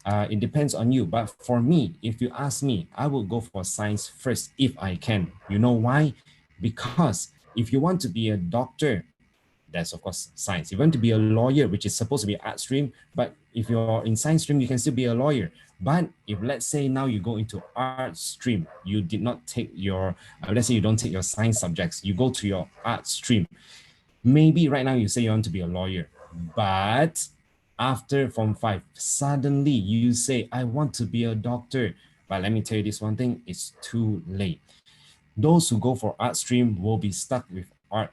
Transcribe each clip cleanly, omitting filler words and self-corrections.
It depends on you. But for me, if you ask me, I will go for science first if I can. You know why? Because if you want to be a doctor, that's of course science. If you want to be a lawyer, which is supposed to be art stream, but if you're in science stream, you can still be a lawyer. But if let's say now you go into art stream, you did not take your, let's say you don't take your science subjects, you go to your art stream. Maybe right now you say you want to be a lawyer, but after Form 5, suddenly you say, I want to be a doctor. But let me tell you this one thing, it's too late. Those who go for art stream will be stuck with art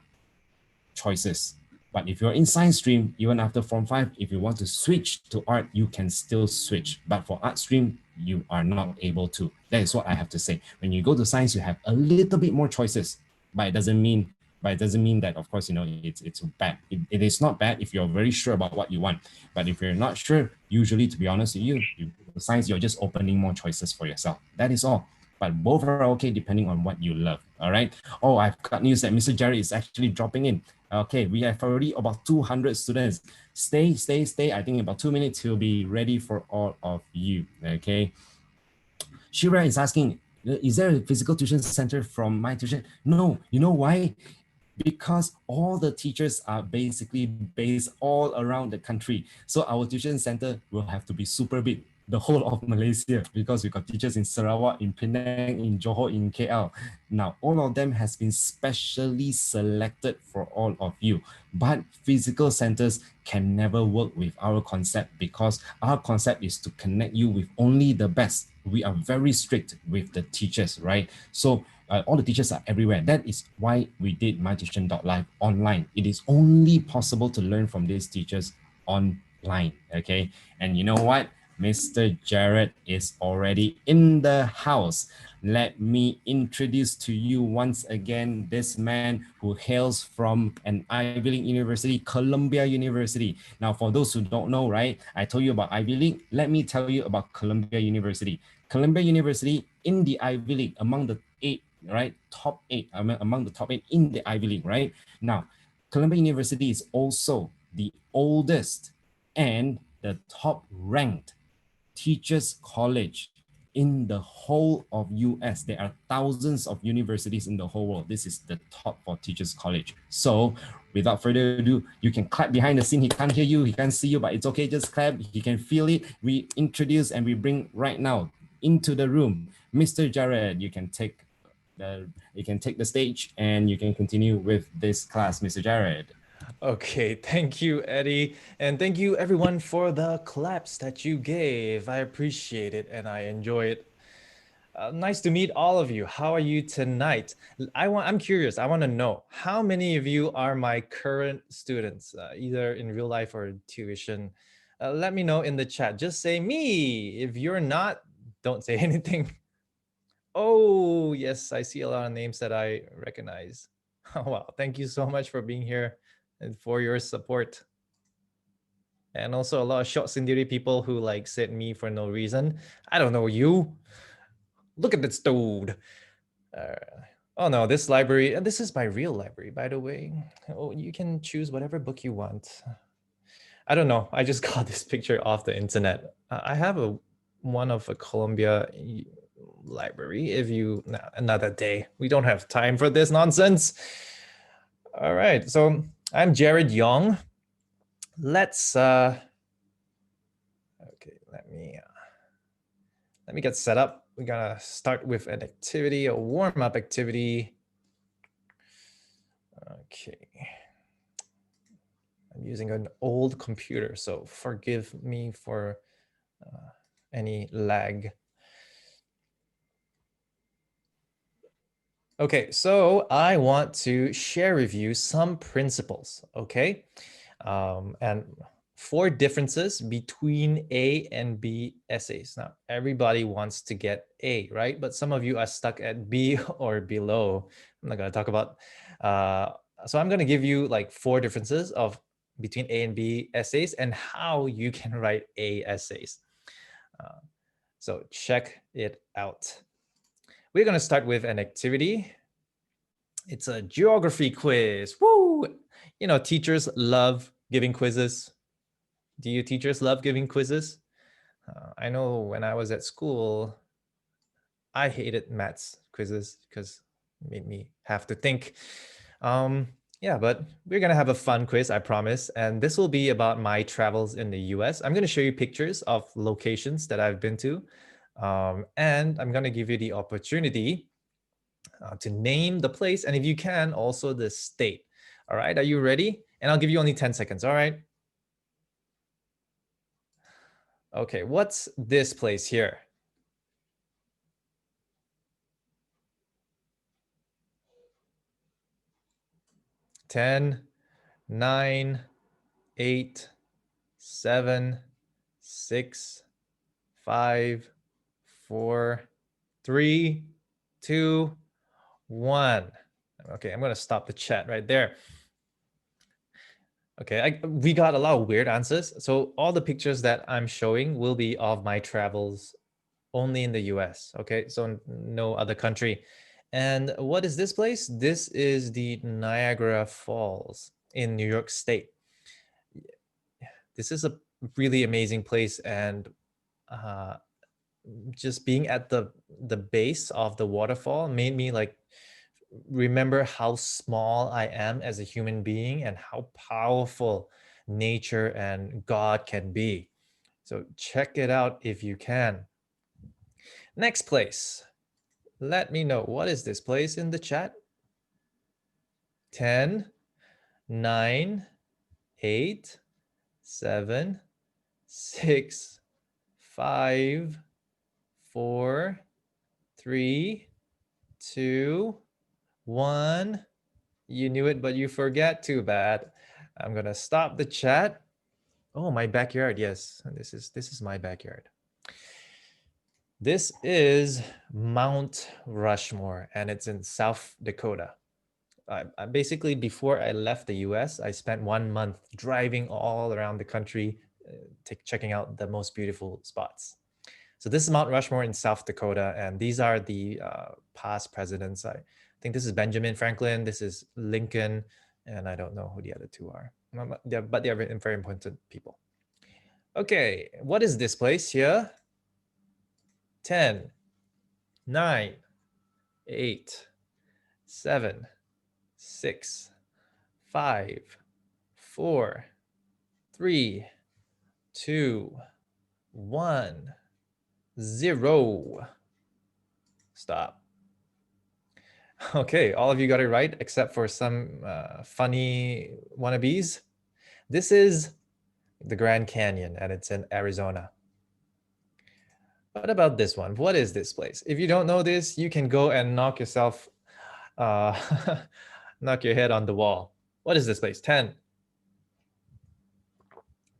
choices. But if you're in science stream, even after Form 5, if you want to switch to art, you can still switch. But for art stream, you are not able to. That is what I have to say. When you go to science, you have a little bit more choices, but it doesn't mean that, of course, it's bad. It is not bad if you're very sure about what you want. But if you're not sure, usually, to be honest with you, science, you're just opening more choices for yourself. That is all. But both are okay depending on what you love. All right. Oh, I've got news that Mr. Jarod is actually dropping in. Okay, we have already about 200 students. Stay. I think in about 2 minutes, he'll be ready for all of you. Okay. Shira is asking, is there a physical tuition center from my tuition? No, you know why? Because all the teachers are basically based all around the country. So our tuition center will have to be super big, the whole of Malaysia, because we got teachers in Sarawak, in Penang, in Johor, in KL. Now, all of them has been specially selected for all of you. But physical centers can never work with our concept because our concept is to connect you with only the best. We are very strict with the teachers, right? So all the teachers are everywhere. That is why we did mytuition.live online. It is only possible to learn from these teachers online, okay? And you know what? Mr. Jarod is already in the house. Let me introduce to you once again this man who hails from an Ivy League university, Columbia University. Now, for those who don't know, right, I told you about Ivy League. Let me tell you about Columbia University. Columbia University in the Ivy League, among the eight, right, top eight, among the top eight in the Ivy League, right? Now, Columbia University is also the oldest and the top ranked teachers college in the whole of US. There are thousands of universities in the whole world. This is the top for teachers college. So without further ado, you can clap behind the scene. He can't hear you, he can't see you, but it's okay, just clap. He can feel it. We introduce and we bring right now into the room Mr. Jarod. You can take the stage and you can continue with this class, Mr. Jarod. Okay, thank you, Eddie. And thank you, everyone, for the claps that you gave. I appreciate it and I enjoy it. Nice to meet all of you. How are you tonight? I'm curious. I want to know how many of you are my current students, either in real life or tuition. Let me know in the chat. Just say me. If you're not, don't say anything. Oh, yes, I see a lot of names that I recognize. Oh, wow. Thank you so much for being here and for your support. And also a lot of short sendiri people who like said me for no reason. I don't know you. Look at this dude. Oh no, this library, this is my real library, by the way. Oh, you can choose whatever book you want. I don't know. I just got this picture off the internet. I have one of a Columbia library. If you, another day. We don't have time for this nonsense. All right, so I'm Jarod Young. Let's okay, let me get set up. We're gonna start with an activity, a warm-up activity. Okay, I'm using an old computer, so forgive me for any lag. Okay, so I want to share with you some principles, okay? And 4 differences between A and B essays. Now, everybody wants to get A, right? But some of you are stuck at B or below. I'm not gonna talk about, so I'm gonna give you like 4 differences of between A and B essays and how you can write A essays. So check it out. We're going to start with an activity. It's a geography quiz. Woo! You know, teachers love giving quizzes. Do you teachers love giving quizzes? I know when I was at school, I hated maths quizzes because it made me have to think. Um, yeah, but we're gonna have a fun quiz, I promise. And this will be about my travels in the US. I'm gonna show you pictures of locations that I've been to. And I'm gonna give you the opportunity to name the place, and if you can, also the state. All right, are you ready? And I'll give you only 10 seconds, all right? Okay, what's this place here? 10, 9, 8, 7, 6, 5, 4, 3, 2, 1. Okay, I'm gonna stop the chat right there. Okay, we got a lot of weird answers. So all the pictures that I'm showing will be of my travels only in the US. Okay, so no other country. And what is this place? This is the Niagara Falls in New York State. This is a really amazing place, and uh, just being at the base of the waterfall made me like remember how small I am as a human being and how powerful nature and God can be. So check it out if you can. Next place. Let me know, what is this place in the chat? 10, 9, 8, 7, 6, 5, 4, 3, 2, 1. You knew it, but you forget. Too bad. I'm gonna stop the chat. Oh, my backyard. Yes, this is my backyard. This is Mount Rushmore, and it's in South Dakota. Basically, before I left the US, I spent 1 month driving all around the country, checking out the most beautiful spots. So this is Mount Rushmore in South Dakota, and these are the past presidents. I think this is Benjamin Franklin, this is Lincoln, and I don't know who the other two are, but they're very important people. Okay, what is this place here? 10, 9, 8, 7, 6, 5, 4, 3, 2, 1, 0. Stop. Okay, all of you got it right, except for some funny wannabes. This is the Grand Canyon, and it's in Arizona. What about this one? What is this place? If you don't know this, you can go and knock yourself, uh, knock your head on the wall. What is this place? 10,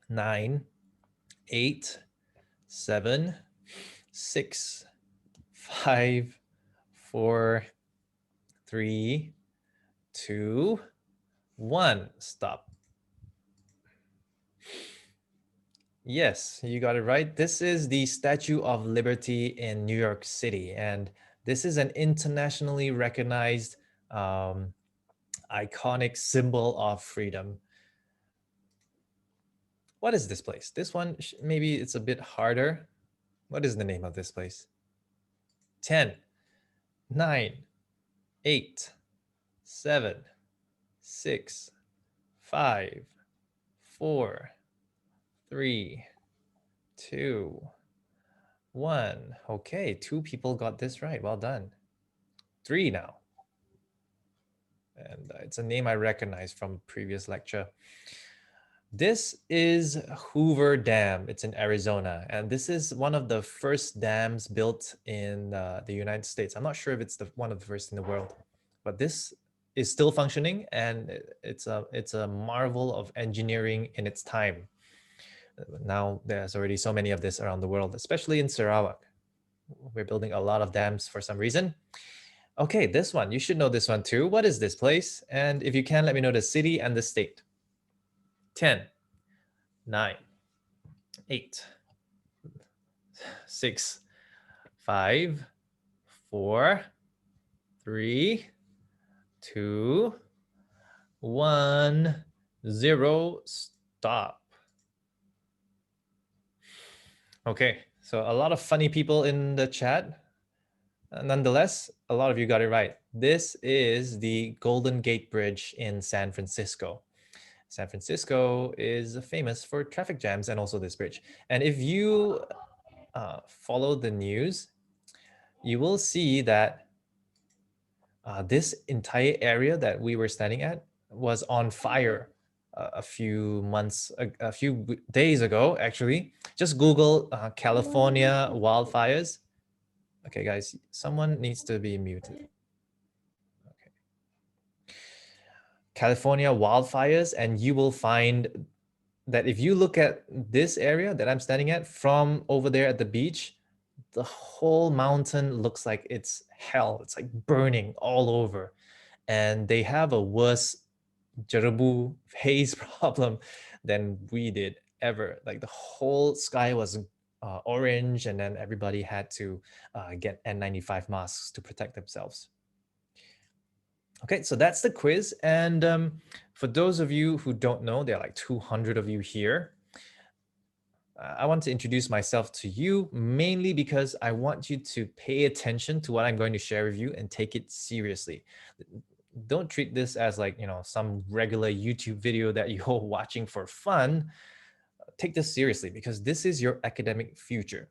9, 8, 7, 6, 5, 4, 3, 2, 1. Stop. Yes, you got it right. This is the Statue of Liberty in New York City, and this is an internationally recognized iconic symbol of freedom. What is this place? This one, maybe it's a bit harder. What is the name of this place? 10, 9, 8, 7, 6, 5, 4, 3, 2, 1. Okay, 2 people got this right. Well done. 3 now. And it's a name I recognize from previous lecture. This is Hoover Dam. It's in Arizona, and this is one of the first dams built in the United States. I'm not sure if it's one of the first in the world, but this is still functioning, and it's a marvel of engineering in its time. Now there's already so many of this around the world, especially in Sarawak. We're building a lot of dams for some reason. Okay, this one, you should know this one too. What is this place? And if you can, let me know the city and the state. 10, 9, 8, 6, 5, 4, 3, 2, 1, 0. Stop. Okay, so a lot of funny people in the chat. Nonetheless, a lot of you got it right. This is the Golden Gate Bridge in San Francisco. San Francisco is famous for traffic jams and also this bridge. And if you follow the news, you will see that this entire area that we were standing at was on fire a few months, a few days ago, actually. Just Google California wildfires. Okay, guys, someone needs to be muted. Okay. California wildfires, and you will find that if you look at this area that I'm standing at from over there at the beach, the whole mountain looks like it's hell. It's like burning all over. And they have a worse Jerebu haze problem than we did ever. Like the whole sky was orange, and then everybody had to get N95 masks to protect themselves. Okay, so that's the quiz. And for those of you who don't know, there are like 200 of you here. I want to introduce myself to you mainly because I want you to pay attention to what I'm going to share with you and take it seriously. Don't treat this as like, some regular YouTube video that you're watching for fun. Take this seriously because this is your academic future.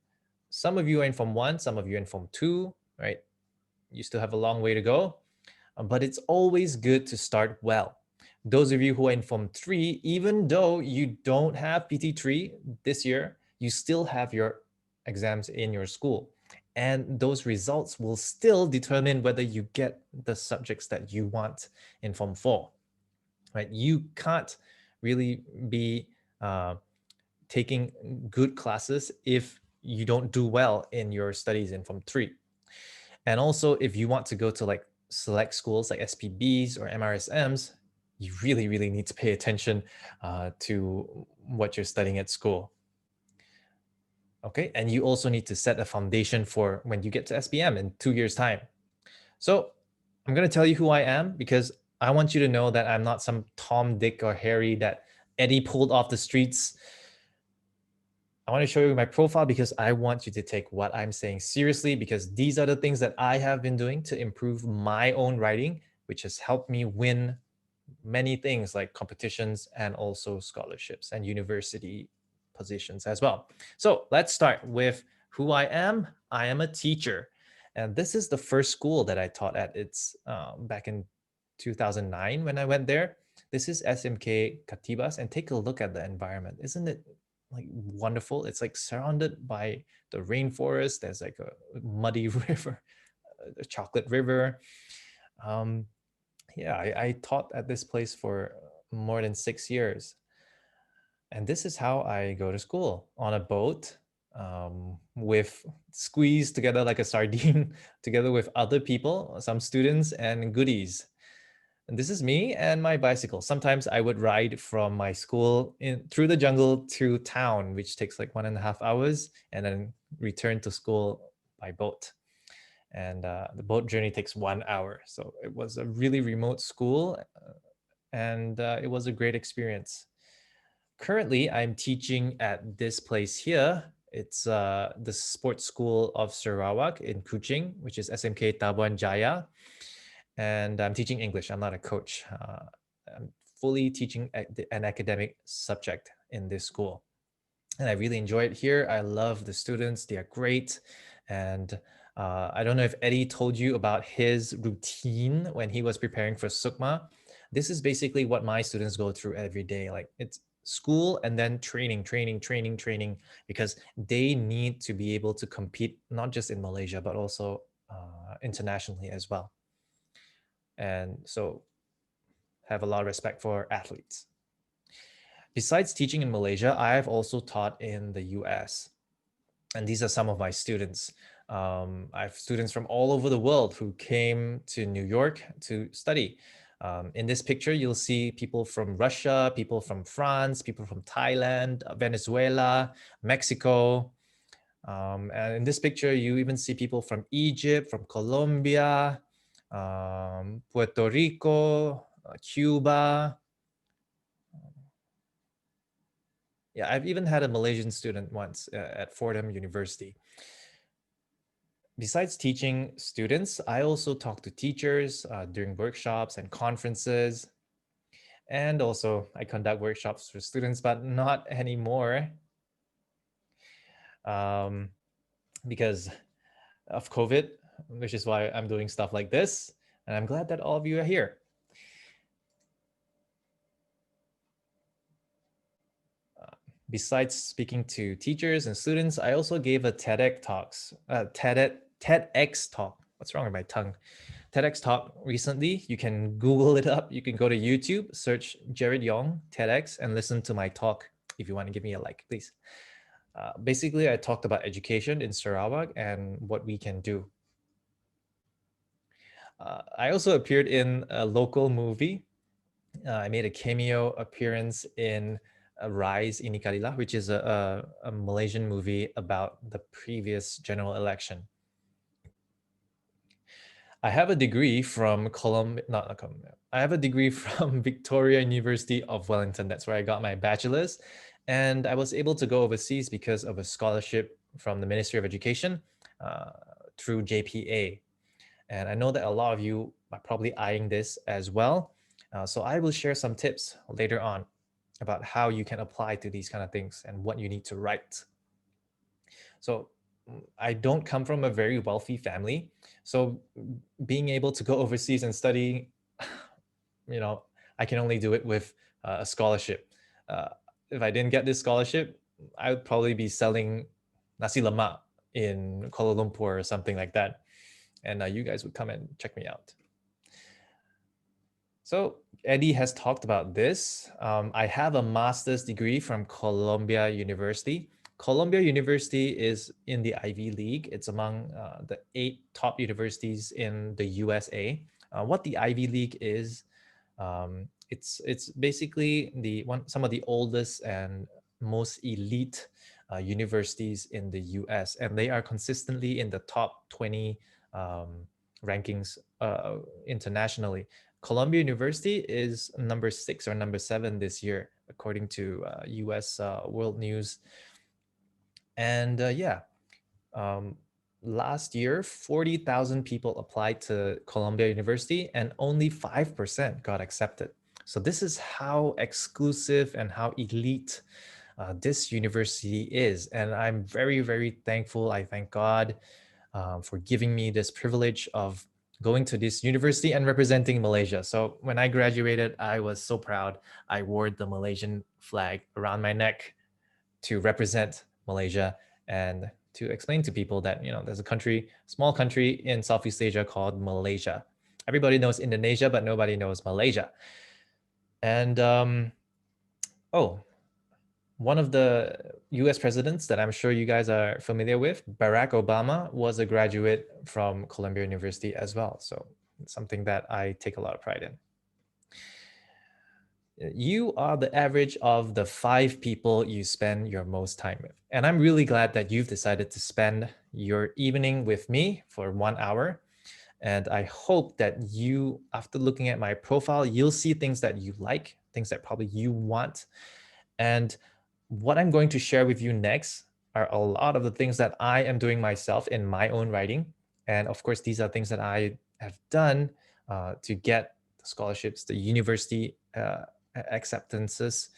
Some of you are in Form 1, some of you are in Form 2, right? You still have a long way to go, but it's always good to start well. Those of you who are in Form 3, even though you don't have PT3 this year, you still have your exams in your school. And those results will still determine whether you get the subjects that you want in Form 4, right? You can't really be taking good classes if you don't do well in your studies in Form 3. And also, if you want to go to like select schools like SPBs or MRSMs, you really, really need to pay attention to what you're studying at school. Okay, and you also need to set a foundation for when you get to SPM in 2 years' time. So I'm going to tell you who I am because I want you to know that I'm not some Tom, Dick, or Harry that Eddie pulled off the streets. I want to show you my profile because I want you to take what I'm saying seriously, because these are the things that I have been doing to improve my own writing, which has helped me win many things like competitions and also scholarships and university positions as well. So let's start with who I am. I am a teacher. And this is the first school that I taught at. It's back in 2009 when I went there. This is SMK Katibas, and take a look at the environment. Isn't it like wonderful? It's like surrounded by the rainforest. There's like a muddy river, a chocolate river. Yeah, I taught at this place for more than 6 years. And this is how I go to school, on a boat, with squeezed together like a sardine, together with other people, some students and goodies. And this is me and my bicycle. Sometimes I would ride from my school through the jungle to town, which takes like 1.5 hours, and then return to school by boat. And the boat journey takes 1 hour. So it was a really remote school, and it was a great experience. Currently, I'm teaching at this place here. It's the Sports School of Sarawak in Kuching, which is SMK Tabuan Jaya. And I'm teaching English. I'm not a coach. I'm fully teaching an academic subject in this school. And I really enjoy it here. I love the students. They are great. And I don't know if Eddie told you about his routine when he was preparing for Sukma. This is basically what my students go through every day. Like it's school and then training, because they need to be able to compete not just in Malaysia, but also internationally as well. And so have a lot of respect for athletes. Besides teaching in Malaysia, I have also taught in the US. And these are some of my students. I have students from all over the world who came to New York to study. In this picture, you'll see people from Russia, people from France, people from Thailand, Venezuela, Mexico. And in this picture, you even see people from Egypt, from Colombia, Puerto Rico, Cuba. Yeah, I've even had a Malaysian student once at Fordham University. Besides teaching students, I also talk to teachers during workshops and conferences. And also, I conduct workshops for students, but not anymore um, because of COVID, which is why I'm doing stuff like this. And I'm glad that all of you are here. Besides speaking to teachers and students, I also gave a TEDx talk. What's wrong with my tongue? TEDx talk recently. You can Google it up. You can go to YouTube, search Jarod Yong TEDx, and listen to my talk. If you want to give me a like, please. Basically, I talked about education in Sarawak and what we can do. I also appeared in a local movie. I made a cameo appearance in Rise Ini Kalilah, which is a Malaysian movie about the previous general election. I have a degree from not Columbia. I have a degree from Victoria University of Wellington. That's where I got my bachelor's. And I was able to go overseas because of a scholarship from the Ministry of Education uh, through JPA. And I know that a lot of you are probably eyeing this as well. So I will share some tips later on about how you can apply to these kind of things and what you need to write. So I don't come from a very wealthy family. So being able to go overseas and study, I can only do it with a scholarship. Uh, if I didn't get this scholarship, I would probably be selling nasi lemak in Kuala Lumpur or something like that. And you guys would come and check me out. So Eddie has talked about this. I have a master's degree from Columbia University. Columbia University is in the Ivy League. It's among the 8 top universities in the USA. What the Ivy League is, it's basically some of the oldest and most elite universities in the US, and they are consistently in the top 20 rankings internationally. Columbia University is number 6 or number 7 this year, according to US World News. And last year, 40,000 people applied to Columbia University and only 5% got accepted. So this is how exclusive and how elite this university is. And I'm very, very thankful. I thank God for giving me this privilege of going to this university and representing Malaysia. So when I graduated, I was so proud. I wore the Malaysian flag around my neck to represent Malaysia and to explain to people that, there's a small country in Southeast Asia called Malaysia. Everybody knows Indonesia, but nobody knows Malaysia. And one of the US presidents that I'm sure you guys are familiar with, Barack Obama, was a graduate from Columbia University as well. So it's something that I take a lot of pride in. You are the average of the 5 people you spend your most time with. And I'm really glad that you've decided to spend your evening with me for 1 hour. And I hope that you, after looking at my profile, you'll see things that you like, things that probably you want. And what I'm going to share with you next are a lot of the things that I am doing myself in my own writing. And of course, these are things that I have done to get the scholarships, the university acceptances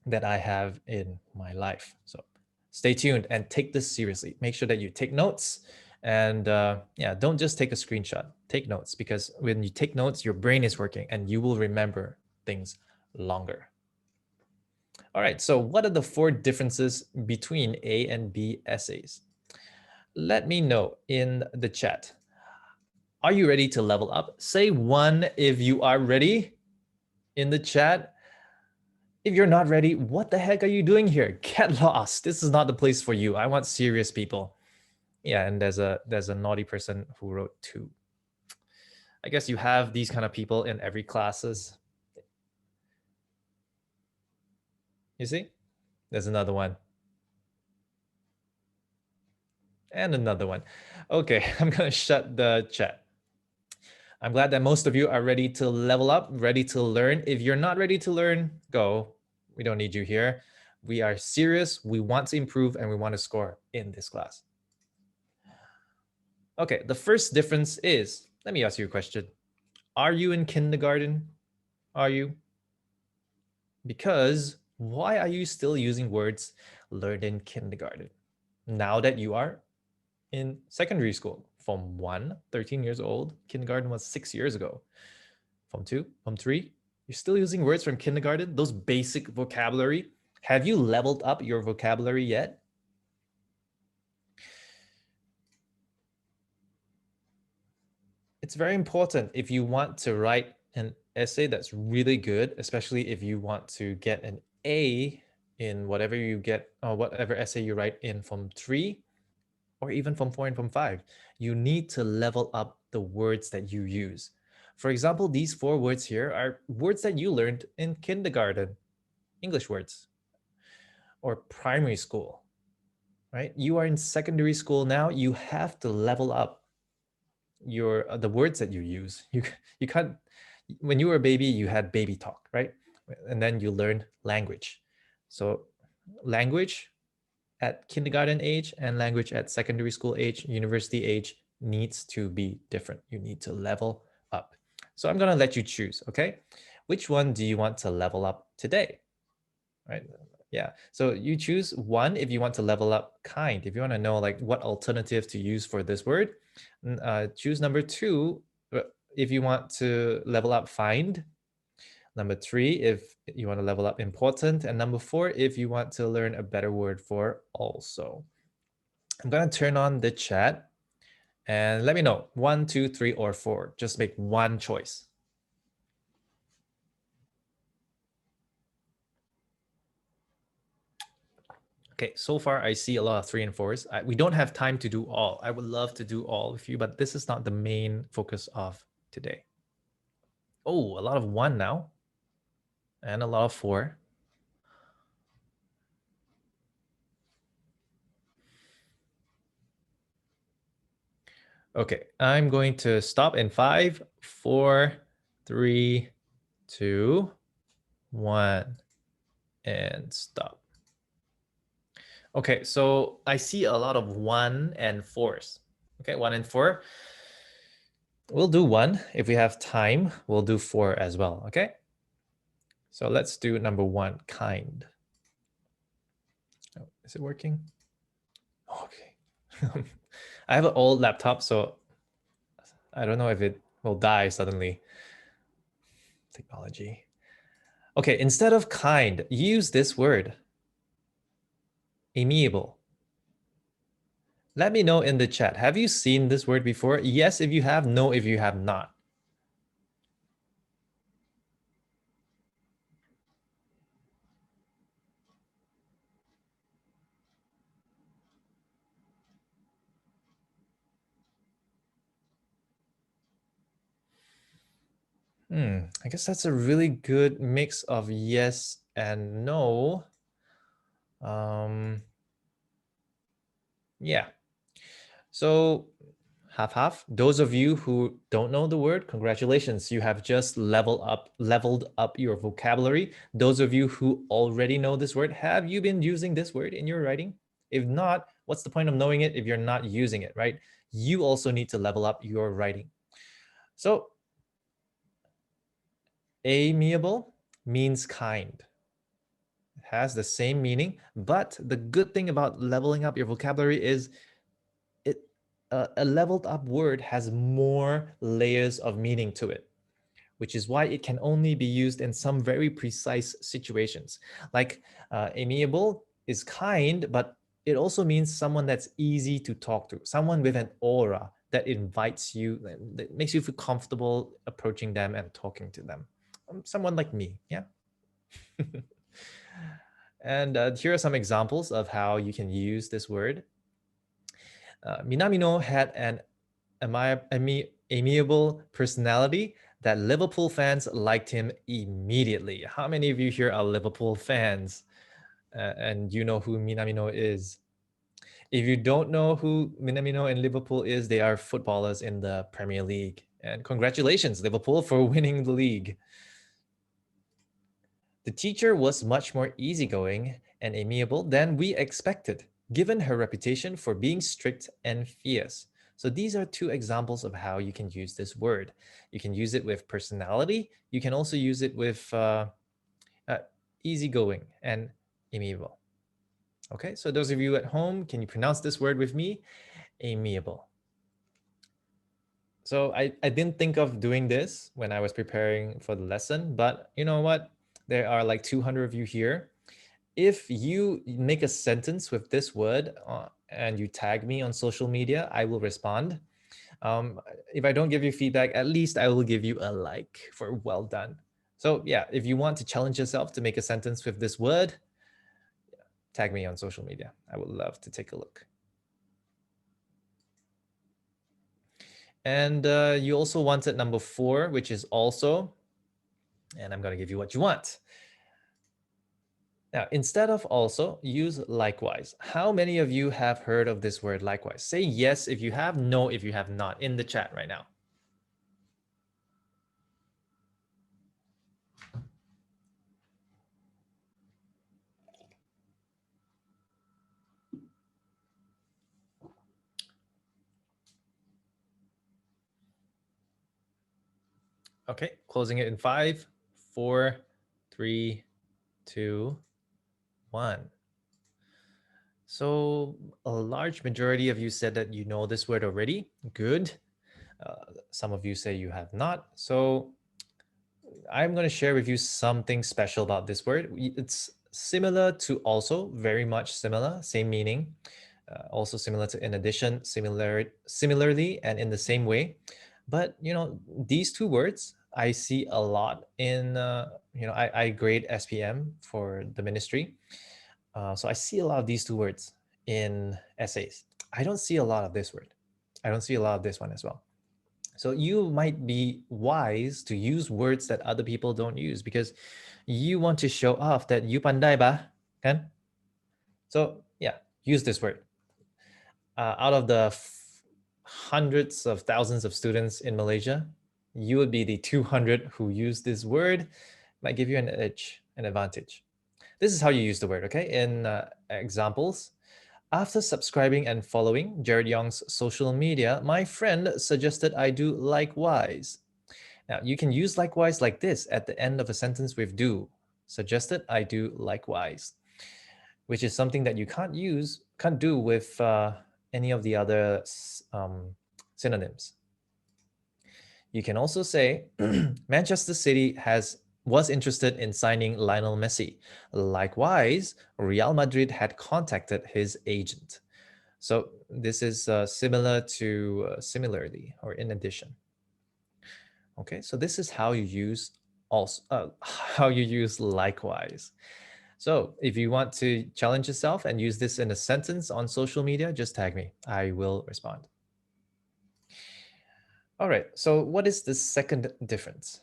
that I have in my life. So stay tuned and take this seriously. Make sure that you take notes and don't just take a screenshot. Take notes, because when you take notes, your brain is working and you will remember things longer. All right, so what are the 4 differences between A and B essays? Let me know in the chat. Are you ready to level up? Say 1 if you are ready in the chat. If you're not ready, what the heck are you doing here? Get lost. This is not the place for you. I want serious people. Yeah, and there's a naughty person who wrote 2. I guess you have these kind of people in every classes. You see? There's another one. And another one. Okay, I'm going to shut the chat. I'm glad that most of you are ready to level up, ready to learn. If you're not ready to learn, go. We don't need you here. We are serious. We want to improve and we want to score in this class. Okay, the first difference is, let me ask you a question. Are you in kindergarten? Are you? Because why are you still using words learned in kindergarten now that you are in secondary school? Form 1, 13 years old. Kindergarten was 6 years ago. Form 2, Form 3, you're still using words from kindergarten, those basic vocabulary. Have you leveled up your vocabulary yet? It's very important if you want to write an essay that's really good, especially if you want to get an A in whatever you get or whatever essay you write in Form 3 or even Form 4 and Form 5. You need to level up the words that you use. For example, these 4 words here are words that you learned in kindergarten, English words, or primary school, right? You are in secondary school now. You have to level up your the words that you use. You can't. When you were a baby, you had baby talk, right? And then you learned language. So language at kindergarten age and language at secondary school age, university age needs to be different. You need to level up. So I'm gonna let you choose, okay? Which one do you want to level up today? Right? Yeah. So you choose one if you want to level up kind. If you want to know like what alternative to use for this word, choose number 2 if you want to level up find. Number 3 if you want to level up important, and number 4 if you want to learn a better word for also. I'm gonna turn on the chat and let me know 1, 2, 3, or 4. Just make one choice. Okay, so far I see a lot of 3 and 4s. We don't have time to do all. I would love to do all with you, but this is not the main focus of today. Oh, a lot of 1 now and a lot of 4. Okay, I'm going to stop in 5, 4, 3, 2, 1, and stop. Okay, so I see a lot of 1 and 4s. Okay, 1 and 4. We'll do 1. If we have time, we'll do 4 as well, okay? So let's do number 1, kind. Oh, is it working? Okay. I have an old laptop, so I don't know if it will die suddenly. Technology. Okay, instead of kind, use this word. Amiable. Let me know in the chat. Have you seen this word before? Yes if you have, no if you have not. I guess that's a really good mix of yes and no. Yeah. So half. Those of you who don't know the word, congratulations. You have just leveled up your vocabulary. Those of you who already know this word, have you been using this word in your writing? If not, what's the point of knowing it if you're not using it, right? You also need to level up your writing. So amiable means kind. It has the same meaning, but the good thing about leveling up your vocabulary is a leveled up word has more layers of meaning to it, which is why it can only be used in some very precise situations. Like amiable is kind, but it also means someone that's easy to talk to, someone with an aura that invites you, that makes you feel comfortable approaching them and talking to them. Someone like me, yeah. And here are some examples of how you can use this word. Minamino had an amiable personality that Liverpool fans liked him immediately. How many of you here are Liverpool fans? And you know who Minamino is? If you don't know who Minamino and Liverpool is, they are footballers in the Premier League. And congratulations, Liverpool, for winning the league. The teacher was much more easygoing and amiable than we expected, given her reputation for being strict and fierce. So these are two examples of how you can use this word. You can use it with personality. You can also use it with uh, easygoing and amiable. Okay, so those of you at home, can you pronounce this word with me? Amiable. So I didn't think of doing this when I was preparing for the lesson, but you know what? There are like 200 of you here. If you make a sentence with this word and you tag me on social media, I will respond. Um, if I don't give you feedback, at least I will give you a like for well done. So yeah, if you want to challenge yourself to make a sentence with this word, tag me on social media. I would love to take a look. And you also wanted number 4, which is also, and I'm going to give you what you want. Now, instead of also, use likewise. How many of you have heard of this word likewise? Say yes if you have, no if you have not in the chat right now. Okay, closing it in 5, 4, 3, 2, 1. So a large majority of you said that you know this word already. Good. Some of you say you have not. So I'm going to share with you something special about this word. It's similar to also, very much similar, same meaning. Also similar to in addition, similarly, and in the same way. But you know, these two words I see a lot in. I grade SPM for the ministry, so I see a lot of these two words in essays. I don't see a lot of this word. I don't see a lot of this one as well. So you might be wise to use words that other people don't use because you want to show off that you pandai ba, kan? So yeah, use this word. Out of the hundreds of thousands of students in Malaysia, you would be the 200 who use this word. Might give you an edge, an advantage. This is how you use the word, okay? In examples, after subscribing and following Jared Young's social media, my friend suggested I do likewise. Now, you can use likewise like this at the end of a sentence with do. Suggested I do likewise, which is something that you can't do with any of the other synonyms. You can also say Manchester City was interested in signing Lionel Messi. Likewise, Real Madrid had contacted his agent. So this is similar to similarly or in addition. Okay, so this is how you use also how you use likewise. So if you want to challenge yourself and use this in a sentence on social media, just tag me. I will respond. All right, so what is the second difference?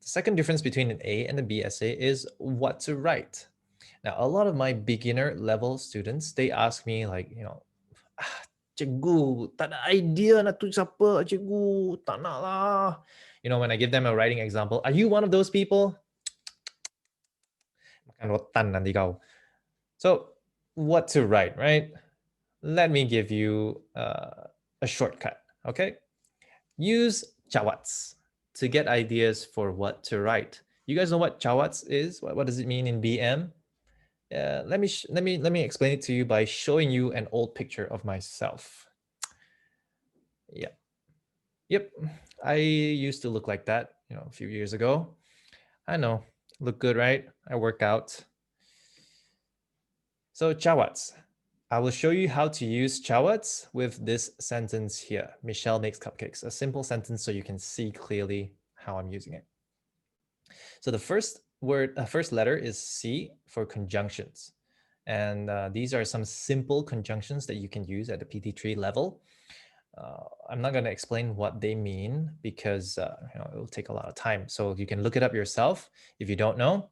The second difference between an A and a B essay is what to write. Now, a lot of my beginner level students, they ask me like, cikgu, tak ada idea nak tulis apa, cikgu, tak nak lah. When I give them a writing example, are you one of those people? Makan rotan nanti kau. So, what to write, right? Let me give you a shortcut, okay? Use chawats to get ideas for what to write. You guys know what chawats is? What does it mean in BM? Let me explain it to you by showing you an old picture of myself. Yep, I used to look like that, a few years ago. I know, look good, right? I work out. So chawats. I will show you how to use chawats with this sentence here. Michelle makes cupcakes. A simple sentence so you can see clearly how I'm using it. So the first letter is C for conjunctions. And these are some simple conjunctions that you can use at the PT3 level. I'm not going to explain what they mean because it will take a lot of time. So you can look it up yourself if you don't know.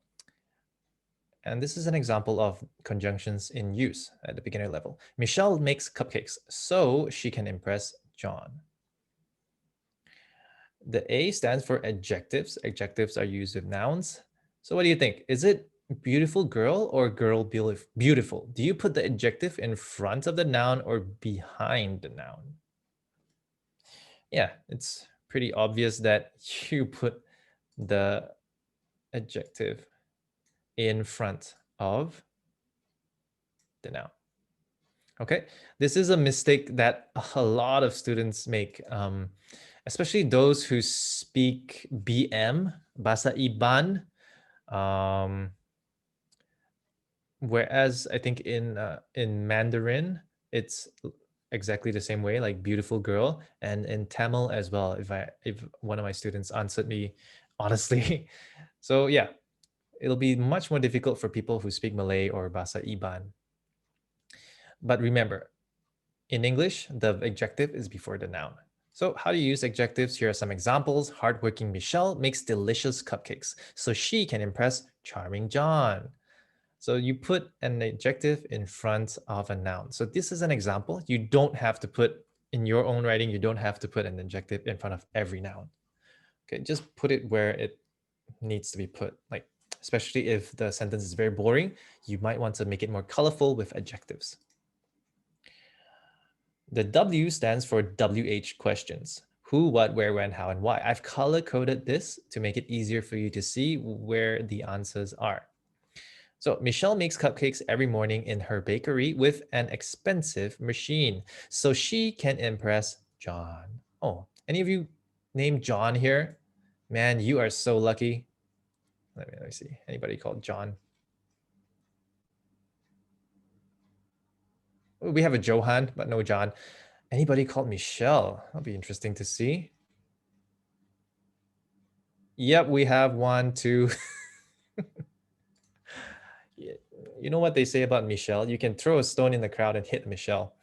And this is an example of conjunctions in use at the beginner level. Michelle makes cupcakes so she can impress John. The A stands for adjectives. Adjectives are used with nouns. So what do you think? Is it Beautiful girl or girl beautiful? Do you put the adjective in front of the noun or behind the noun? Yeah, it's pretty obvious that you put the adjective in front of the noun. Okay, this is a mistake that a lot of students make, especially those who speak BM, Bahasa Iban, um, whereas I think in Mandarin it's exactly the same way, like beautiful girl, and in Tamil as well. If one of my students answered me honestly, so yeah, it'll be much more difficult for people who speak Malay or Bahasa Iban. But remember, in English, the adjective is before the noun. So how do you use adjectives? Here are some examples. Hardworking Michelle makes delicious cupcakes, so she can impress charming John. So you put an adjective in front of a noun. So this is an example. You don't have to put, in your own writing, you don't have to put an adjective in front of every noun. Okay, just put it where it needs to be put. Like, especially if the sentence is very boring, you might want to make it more colorful with adjectives. The W stands for WH questions. Who, what, where, when, how, and why. I've color coded this to make it easier for you to see where the answers are. So Michelle makes cupcakes every morning in her bakery with an expensive machine, so she can impress John. Oh, any of you named John here? Man, you are so lucky. Let me see. Anybody called John? We have a Johan, but no John. Anybody called Michelle? That'll be interesting to see. Yep, we have one, two. You know what they say about Michelle? You can throw a stone in the crowd and hit Michelle.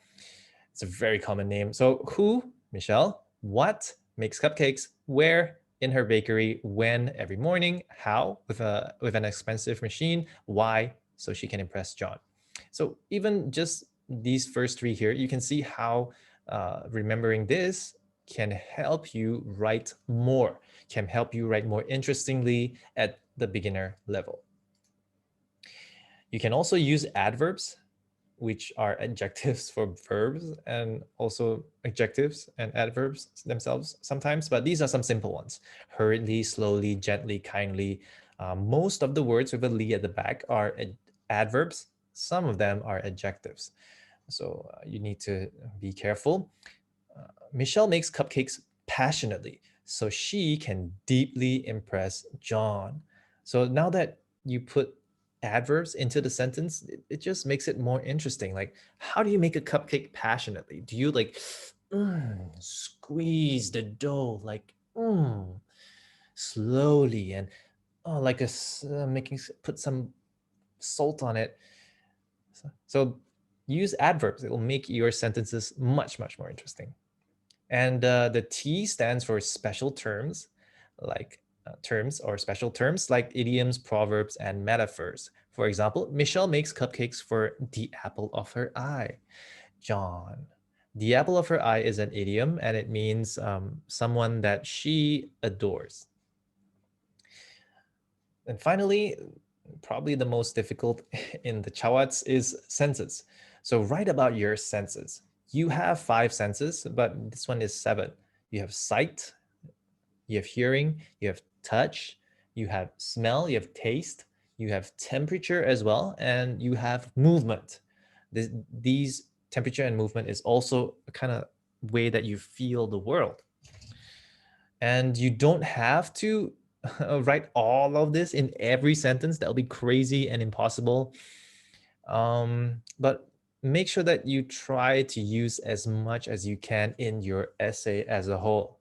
It's a very common name. So who, Michelle, what, makes cupcakes, where, in her bakery, when, every morning, how, with an expensive machine, why, so she can impress John. So even just these first three here, you can see how remembering this can help you write more, can help you write more interestingly at the beginner level. You can also use adverbs, which are adjectives for verbs, and also adjectives and adverbs themselves sometimes, but these are some simple ones. Hurriedly, slowly, gently, kindly. Most of the words with a li at the back are adverbs. Some of them are adjectives. So you need to be careful. Michelle makes cupcakes passionately, so she can deeply impress John. So now that you put adverbs into the sentence, it just makes it more interesting. Like, how do you make a cupcake passionately? Do you like squeeze the dough like slowly and like making put some salt on it? So use adverbs. It will make your sentences much more interesting. And the T stands for special terms, like terms or special terms like idioms, proverbs, and metaphors. For example, Michelle makes cupcakes for the apple of her eye. John. The apple of her eye is an idiom and it means someone that she adores. And finally, probably the most difficult in the Chawats is senses. So write about your senses. You have 5 senses, but this one is 7. You have sight, you have hearing, you have touch, you have smell, you have taste, you have temperature as well, and you have movement. These temperature and movement is also a kind of way that you feel the world. And you don't have to write all of this in every sentence. That'll be crazy and impossible. But make sure that you try to use as much as you can in your essay as a whole.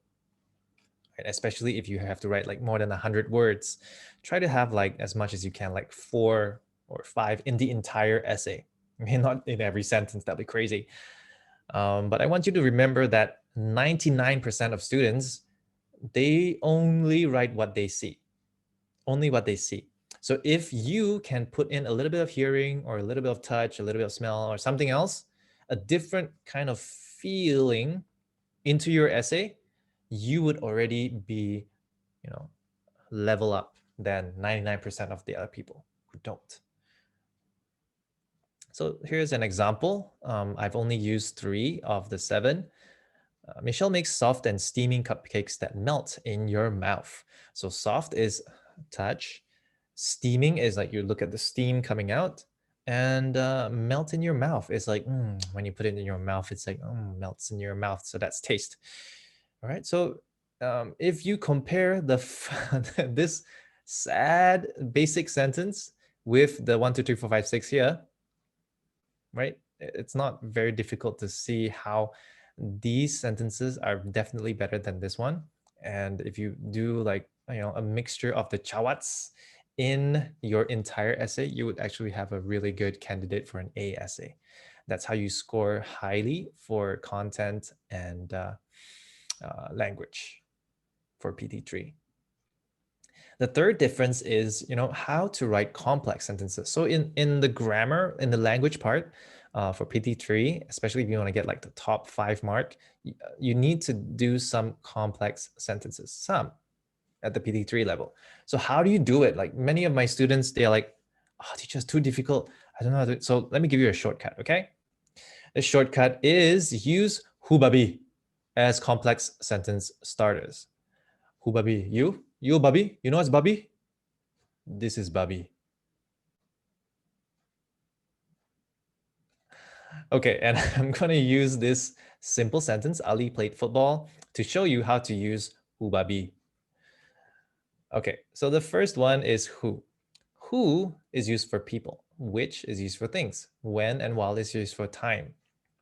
Right? Especially if you have to write like more than 100 words, try to have like as much as you can, like 4 or 5 in the entire essay. I mean, not in every sentence, that'd be crazy. But I want you to remember that 99% of students, they only write what they see, only what they see. So if you can put in a little bit of hearing or a little bit of touch, a little bit of smell or something else, a different kind of feeling into your essay, you would already be, level up than 99% of the other people don't. So here's an example. I've only used 3 of the 7. Michelle makes soft and steaming cupcakes that melt in your mouth. So soft is touch. Steaming is like you look at the steam coming out. And melt in your mouth is like, when you put it in your mouth, it's like, melts in your mouth. So that's taste. All right. So if you compare this sad basic sentence with the 1, 2, 3, 4, 5, 6 here, right? It's not very difficult to see how these sentences are definitely better than this one. And if you do like, a mixture of the chawats in your entire essay, you would actually have a really good candidate for an A essay. That's how you score highly for content and language for PT3. The third difference is, how to write complex sentences. So in the grammar, in the language part, for PT3, especially if you want to get like the top 5 mark, you need to do some complex sentences, some at the PT3 level. So how do you do it? Like many of my students, they're like, oh, teacher, it's too difficult. I don't know how to. So let me give you a shortcut, okay? The shortcut is use hubabi as complex sentence starters. Hubabi, you babi, you know what's babi? This is babi. Okay, and I'm going to use this simple sentence, Ali played football, to show you how to use hubabi. Okay, so the first one is who. Who is used for people, which is used for things, when and while is used for time.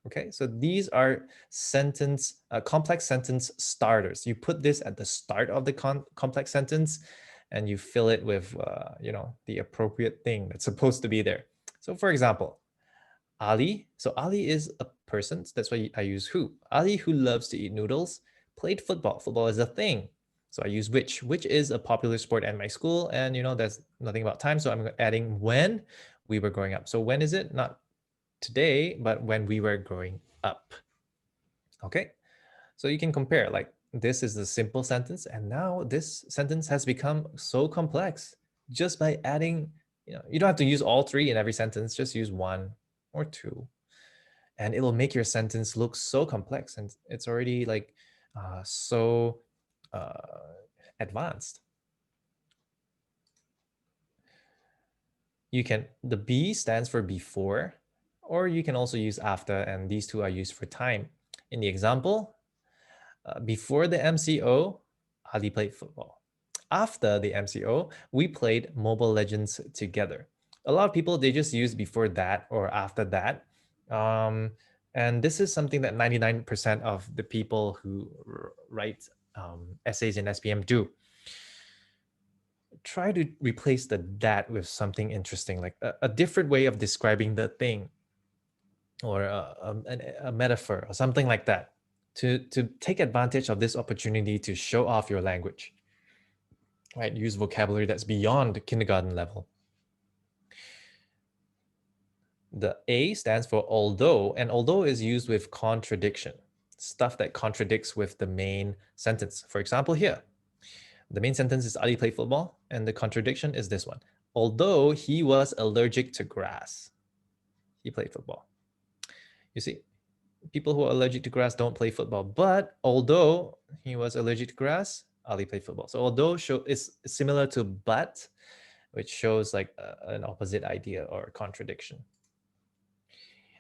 Okay, so these are complex sentence starters. You put this at the start of the complex sentence and you fill it with, the appropriate thing that's supposed to be there. So for example, Ali. So Ali is a person. That's why I use who. Ali, who loves to eat noodles, played football. Football is a thing. So I use which. Which is a popular sport at my school. And, there's nothing about time. So I'm adding when we were growing up. So when is it? Not today, but when we were growing up. Okay. So you can compare, like, this is a simple sentence. And now this sentence has become so complex just by adding, you don't have to use all 3 in every sentence. Just use 1 or 2, and it'll make your sentence look so complex, and it's already like so advanced. The B stands for before, or you can also use after, and these 2 are used for time. In the example, before the MCO, Ali played football. After the MCO, we played Mobile Legends together. A lot of people, they just use before that or after that. And this is something that 99% of the people who write essays in SPM do. Try to replace the that with something interesting, like a different way of describing the thing, or a metaphor or something like that, to take advantage of this opportunity to show off your language. Right? Use vocabulary that's beyond the kindergarten level. The A stands for although, and although is used with contradiction, stuff that contradicts with the main sentence. For example, here, the main sentence is Ali played football, and the contradiction is this one. Although he was allergic to grass, he played football. You see, people who are allergic to grass don't play football, but although he was allergic to grass, Ali played football. So although is similar to but, which shows like an opposite idea or contradiction.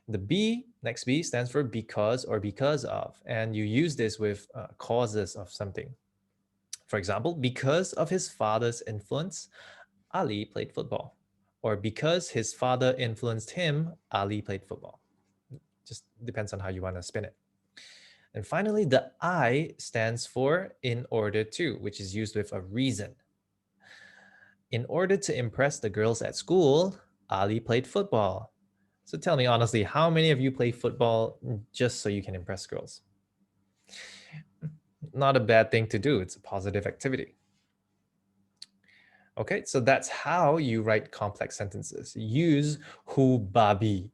The B, next B, stands for because or because of, and you use this with causes of something. For example, because of his father's influence, Ali played football. Or because his father influenced him, Ali played football. Just depends on how you want to spin it. And finally, the I stands for in order to, which is used with a reason. In order to impress the girls at school, Ali played football. So tell me honestly, how many of you play football just so you can impress girls? Not a bad thing to do. It's a positive activity. Okay, so that's how you write complex sentences. Use hubabi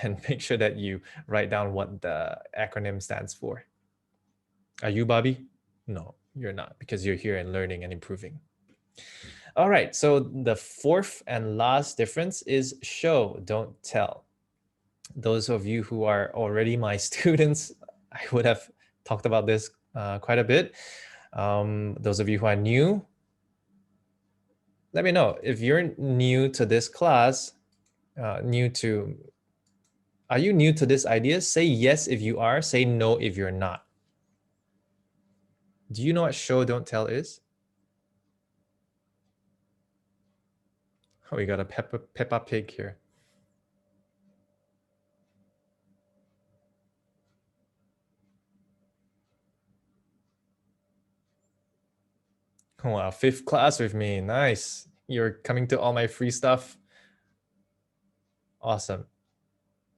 and make sure that you write down what the acronym stands for. Are you Bobby? No, you're not, because you're here and learning and improving. All right, so the fourth and last difference is show, don't tell. Those of you who are already my students, I would have talked about this quite a bit. Those of you who are new, let me know. If you're new to this class, are you new to this idea? Say yes if you are, say no if you're not. Do you know what show, don't tell is? Oh, we got a Peppa Pig here. Wow, fifth class with me. Nice. You're coming to all my free stuff. Awesome.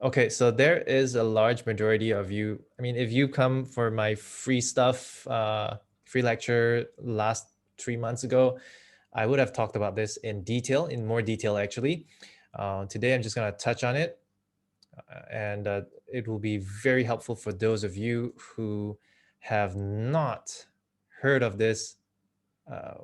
Okay, so there is a large majority of you. I mean, if you come for my free stuff, free lecture last 3 months ago, I would have talked about this in more detail actually. Today, I'm just going to touch on it, and it will be very helpful for those of you who have not heard of this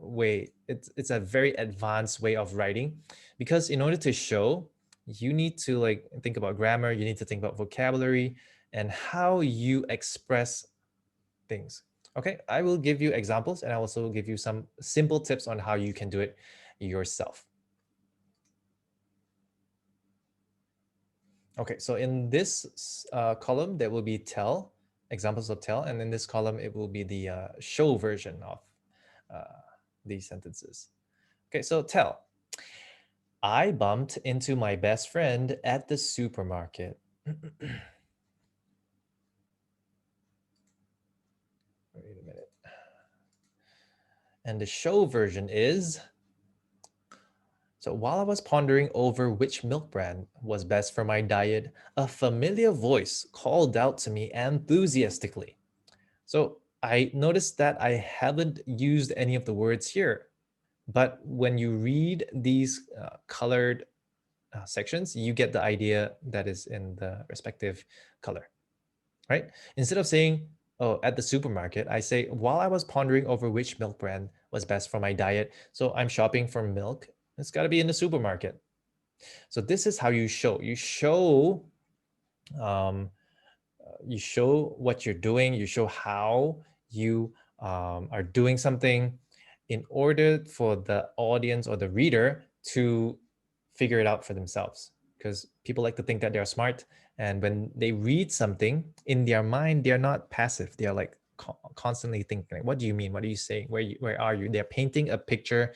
way. It's a very advanced way of writing, because in order to show, you need to like think about grammar, you need to think about vocabulary and how you express things. Okay, I will give you examples and I also give you some simple tips on how you can do it yourself. Okay, so in this column there will be tell, examples of tell, and in this column it will be the show version of uh, these sentences. Okay, so tell. I bumped into my best friend at the supermarket. Wait a minute. And the show version is, so while I was pondering over which milk brand was best for my diet, a familiar voice called out to me enthusiastically. So I noticed that I haven't used any of the words here. But when you read these colored sections, you get the idea that is in the respective color, right? Instead of saying, oh, at the supermarket, I say, while I was pondering over which milk brand was best for my diet, so I'm shopping for milk, it's got to be in the supermarket. So this is how you show. Um, you show what you're doing. You show how you are doing something in order for the audience or the reader to figure it out for themselves. Because people like to think that they're smart, and when they read something in their mind, they're not passive. They're like constantly thinking, like, what do you mean? What are you saying? Where are you? They're painting a picture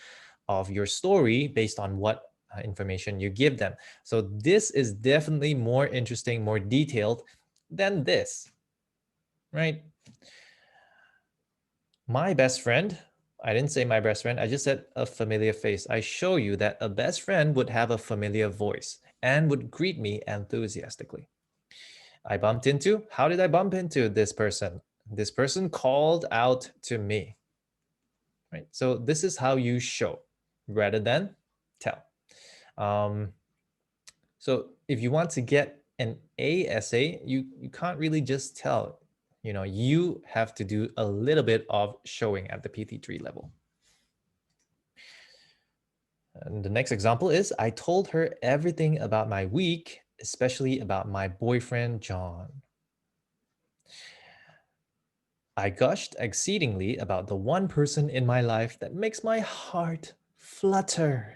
of your story based on what information you give them. So this is definitely more interesting, more detailed than this, right? My best friend, I didn't say my best friend, I just said a familiar face. I show you that a best friend would have a familiar voice and would greet me enthusiastically. I bumped into, how did I bump into this person? This person called out to me, right? So this is how you show rather than tell. Um, so if you want to get an A essay, you can't really just tell. You have to do a little bit of showing at the PT3 level. And the next example is, I told her everything about my week, especially about my boyfriend, John. I gushed exceedingly about the one person in my life that makes my heart flutter.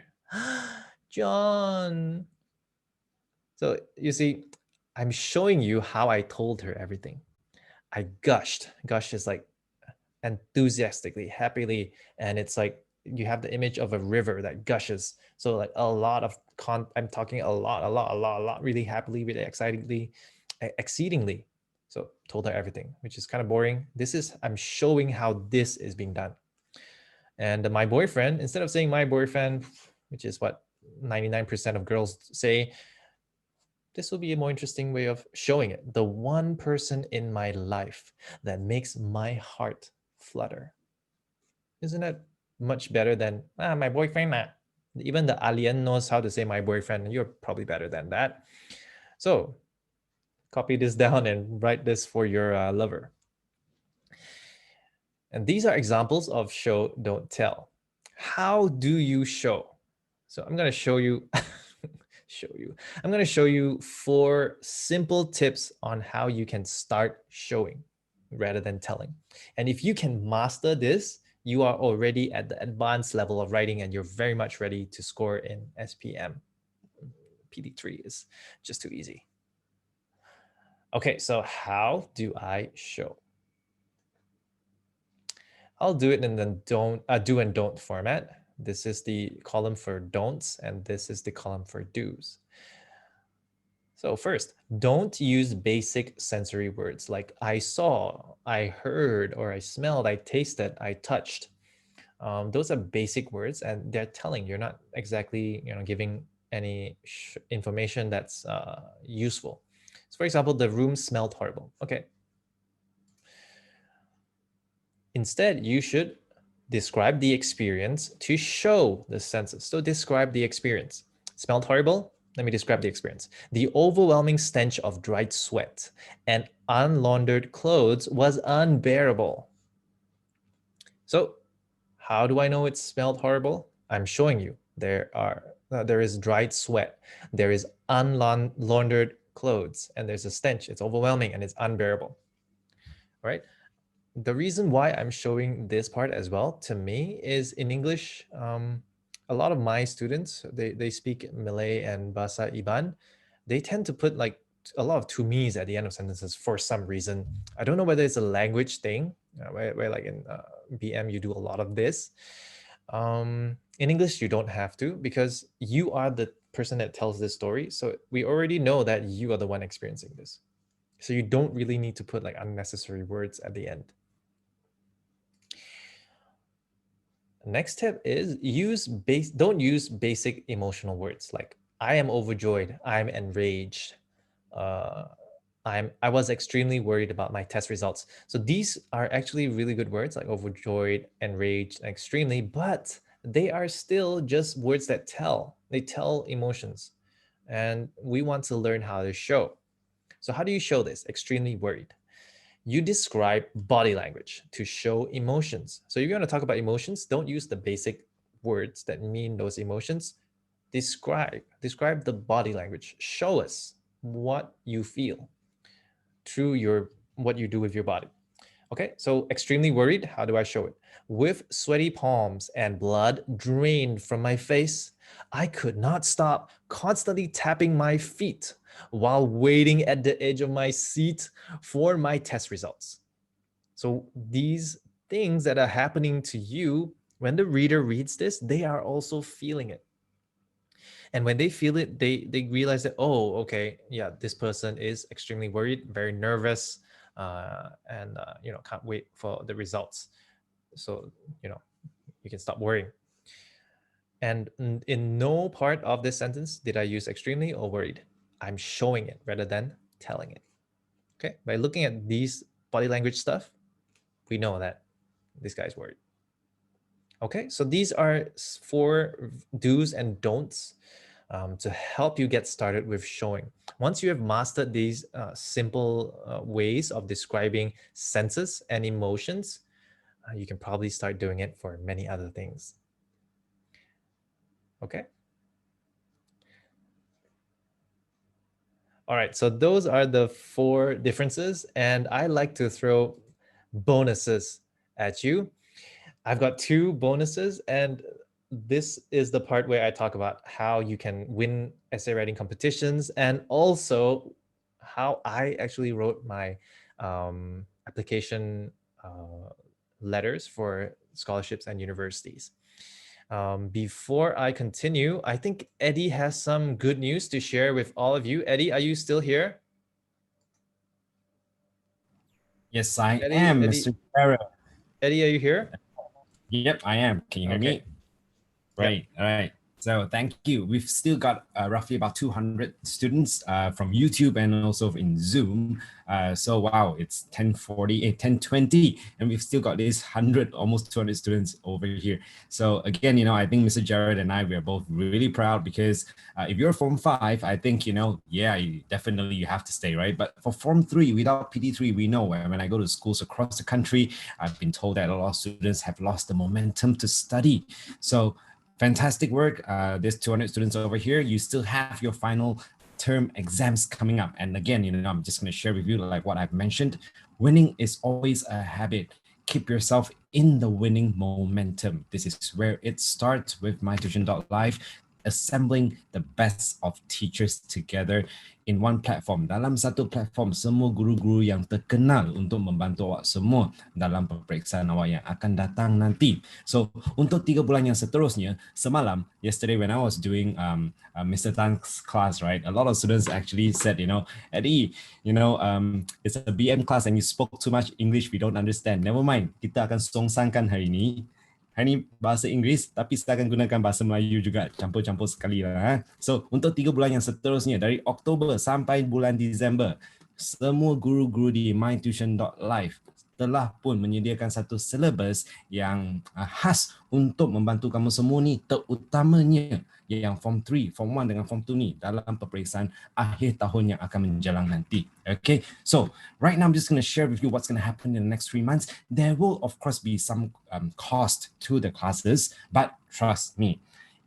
John. So you see, I'm showing you how I told her everything. I gushed. Gush is like enthusiastically, happily, and it's like you have the image of a river that gushes. So like a lot of I'm talking a lot, really happily, really excitingly, exceedingly. So told her everything, which is kind of boring. I'm showing how this is being done. And my boyfriend, instead of saying my boyfriend, which is what 99% of girls say, this will be a more interesting way of showing it. The one person in my life that makes my heart flutter. Isn't that much better than my boyfriend? Even the alien knows how to say my boyfriend. You're probably better than that. So copy this down and write this for your lover. And these are examples of show, don't tell. How do you show? So I'm going to show you I'm going to show you 4 simple tips on how you can start showing rather than telling. And if you can master this, you are already at the advanced level of writing and you're very much ready to score in SPM. PT3 is just too easy. Okay, so how do I show? I'll do it in the do and don't format. This is the column for don'ts, and this is the column for do's. So first, don't use basic sensory words like I saw, I heard, or I smelled, I tasted, I touched. Those are basic words, and they're telling. You're not exactly, giving any information that's useful. So, for example, the room smelled horrible. Okay. Instead, you should describe the experience to show the senses. So describe the experience. Smelled horrible? Let me describe the experience. The overwhelming stench of dried sweat and unlaundered clothes was unbearable. So how do I know it smelled horrible? I'm showing you. There is dried sweat, there is unlaundered clothes, and there's a stench. It's overwhelming and it's unbearable. Right? The reason why I'm showing this part as well to me is in English, a lot of my students, they speak Malay and Bahasa Iban. They tend to put like a lot of to me's at the end of sentences for some reason. I don't know whether it's a language thing, where like in BM, you do a lot of this. In English, you don't have to because you are the person that tells this story. So we already know that you are the one experiencing this. So you don't really need to put like unnecessary words at the end. Next tip is don't use basic emotional words like I am overjoyed, I'm enraged, uh, I was extremely worried about my test results. So these are actually really good words like overjoyed, enraged, and extremely, but they are still just words that they tell emotions. And we want to learn how to show. So how do you show this? Extremely worried. You describe body language to show emotions. So if you're going to talk about emotions, don't use the basic words that mean those emotions. Describe the body language. Show us what you feel through what you do with your body. Okay, so extremely worried. How do I show it? With sweaty palms and blood drained from my face, I could not stop constantly tapping my feet while waiting at the edge of my seat for my test results. So these things that are happening to you, when the reader reads this, they are also feeling it. And when they feel it, they realize that, oh, okay, yeah, this person is extremely worried, very nervous, and can't wait for the results. So you can stop worrying. And in no part of this sentence did I use extremely or worried. I'm showing it rather than telling it. Okay, by looking at these body language stuff, we know that this guy's worried. Okay, so these are 4 do's and don'ts to help you get started with showing. Once you have mastered these simple ways of describing senses and emotions, you can probably start doing it for many other things. Okay. All right, so those are the 4 differences, and I like to throw bonuses at you. I've got 2 bonuses, and this is the part where I talk about how you can win essay writing competitions and also how I actually wrote my application letters for scholarships and universities. Before I continue, I think Eddie has some good news to share with all of you. Eddie, are you still here? Yes, I Eddie, am, Eddie, Mr. Jarod. Eddie, are you here? Yep, I am. Can you hear me? Okay. Yep. Right, all right. So thank you. We've still got roughly about 200 students from YouTube and also in Zoom. So wow, it's 10:40, 10:20, and we've still got this 100, almost 200 students over here. So again, I think Mr. Jared and I, we are both really proud because if you're Form 5, I think, yeah, definitely you have to stay, right? But for Form 3, without PT3, we know when I go to schools across the country, I've been told that a lot of students have lost the momentum to study. So fantastic work. There's 200 students over here. You still have your final term exams coming up. And again, I'm just going to share with you like what I've mentioned. Winning is always a habit. Keep yourself in the winning momentum. This is where it starts with mytuition.live, assembling the best of teachers together in one platform. Dalam satu platform, semua guru-guru yang terkenal untuk membantu awak semua dalam peperiksaan awak yang akan datang nanti. So, untuk 3 bulan yang seterusnya, semalam, yesterday when I was doing Mr. Tan's class, right, a lot of students actually said, Eddie, it's a BM class and you spoke too much English, we don't understand. Never mind, kita akan songsangkan hari ini. Hari ini bahasa Inggeris, tapi saya akan gunakan bahasa Melayu juga, campur-campur sekali lah. So, untuk 3 bulan yang seterusnya, dari Oktober sampai bulan Disember, semua guru-guru di mytuition.live telah pun menyediakan satu syllabus yang khas untuk membantu kamu semua ni, terutamanya yang Form 3, Form 1 dengan Form 2 ni dalam peperiksaan akhir tahun yang akan menjelang nanti. Okay, so right now I'm just going to share with you what's going to happen in the next 3 months. There will of course be some cost to the classes, but trust me,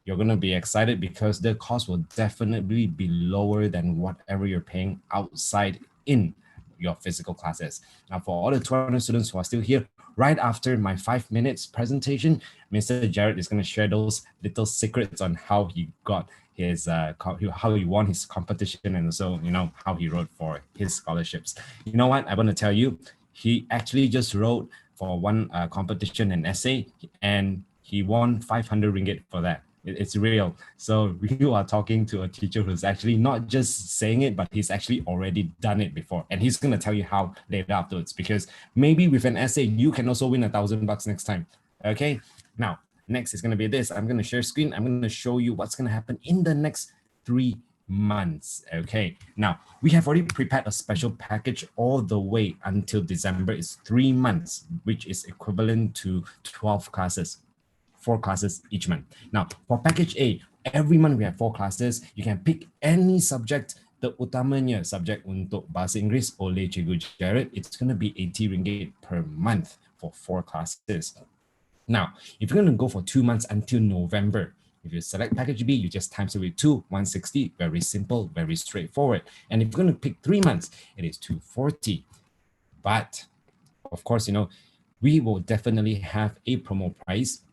you're going to be excited because the cost will definitely be lower than whatever you're paying outside in your physical classes. Now, for all the 200 students who are still here, right after my 5 minutes presentation, Mr. Jared is going to share those little secrets on how he got his, how he won his competition and also, how he wrote for his scholarships. You know what? I want to tell you, he actually just wrote for one competition an essay and he won 500 ringgit for that. It's real. So you are talking to a teacher who's actually not just saying it, but he's actually already done it before. And he's going to tell you how later afterwards, because maybe with an essay, you can also win $1,000 next time. Okay. Now, next is going to be this. I'm going to share screen. I'm going to show you what's going to happen in the next 3 months. Okay. Now, we have already prepared a special package all the way until December. It's 3 months, which is equivalent to 12 classes. 4 classes each month. Now, for package A, every month we have 4 classes. You can pick any subject. Terutamanya subjek untuk bahasa Inggeris oleh Cikgu Jarod. It's going to be 80 ringgit per month for 4 classes. Now, if you're going to go for 2 months until November, if you select package B, you just times it with 2, 160. Very simple, very straightforward. And if you're going to pick 3 months, it is 240. But of course, we will definitely have a promo price.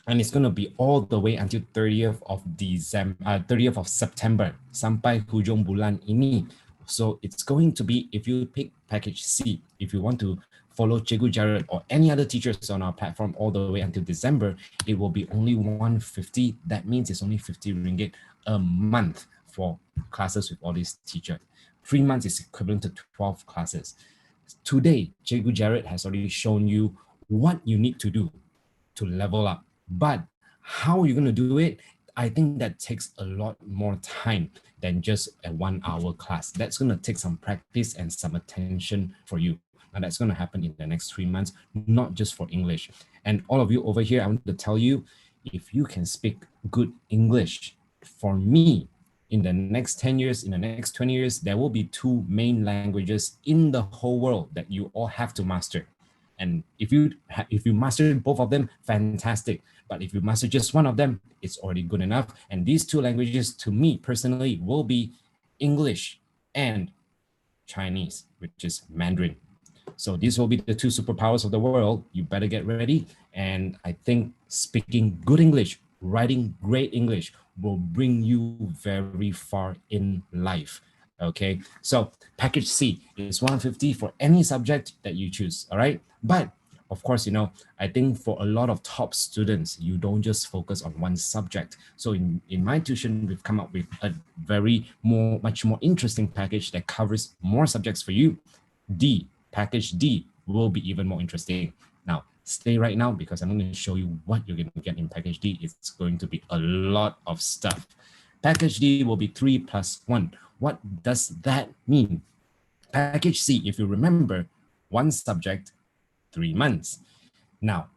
And it's going to be all the way until 30th of September sampai hujung bulan ini. So it's going to be, if you pick package C, if you want to follow Cikgu Jarod or any other teachers on our platform all the way until December, it will be only 150. That means it's only 50 ringgit a month for classes with all these teachers. 3 months is equivalent to 12 classes. Today, Cikgu Jarod has already shown you what you need to do to level up. But how are you going to do it? I think that takes a lot more time than just a 1-hour class. That's going to take some practice and some attention for you. Now that's going to happen in the next 3 months, not just for English. And all of you over here, I want to tell you, if you can speak good English, for me, in the next 10 years, in the next 20 years, there will be 2 main languages in the whole world that you all have to master. And if you master both of them, fantastic. But if you master just one of them, it's already good enough. And these 2 languages, to me personally, will be English and Chinese, which is Mandarin. So these will be the 2 superpowers of the world. You better get ready. And I think speaking good English, writing great English will bring you very far in life. Okay, so package C is 150 for any subject that you choose. All right, but of course, I think for a lot of top students, you don't just focus on one subject. So in my tuition, we've come up with a much more interesting package that covers more subjects for you. Package D will be even more interesting. Now, stay right now because I'm going to show you what you're going to get in package D. It's going to be a lot of stuff. Package D will be 3 plus 1. What does that mean? Package C, if you remember, one subject, 3 months. Now,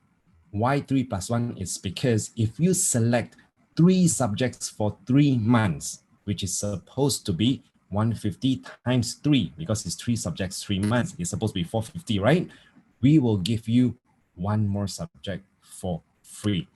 why 3 plus 1 is because if you select 3 subjects for 3 months, which is supposed to be 150 times 3, because it's 3 subjects, 3 months, it's supposed to be 450, right? We will give you one more subject for free.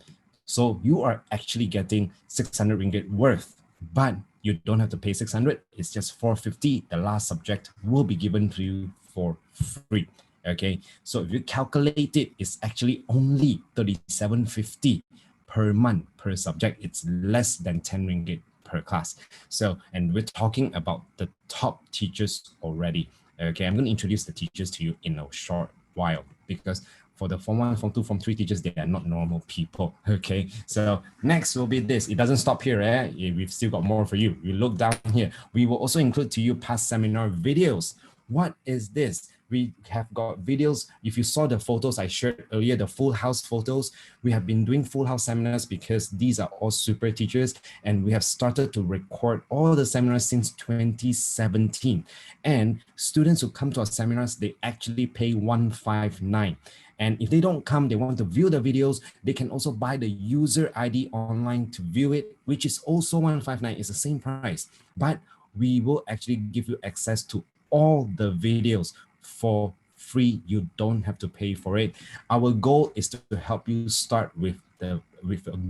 So you are actually getting 600 ringgit worth, but you don't have to pay 600. It's just 450. The last subject will be given to you for free. Okay, so if you calculate it, it's actually only 37.50 per month per subject. It's less than 10 ringgit per class. So, and we're talking about the top teachers already. Okay, I'm going to introduce the teachers to you in a short while, because for the Form 1, Form 2, Form 3 teachers, they are not normal people. Okay, so next will be this. It doesn't stop here. We've still got more for you. You look down here. We will also include to you past seminar videos. What is this? We have got videos. If you saw the photos I shared earlier, the full house photos, we have been doing full house seminars because these are all super teachers, and we have started to record all the seminars since 2017. And students who come to our seminars, they actually pay 159. And if they don't come, they want to view the videos, they can also buy the user ID online to view it, which is also 159. It's the same price, but we will actually give you access to all the videos for free. You don't have to pay for it. Our goal is to help you start with a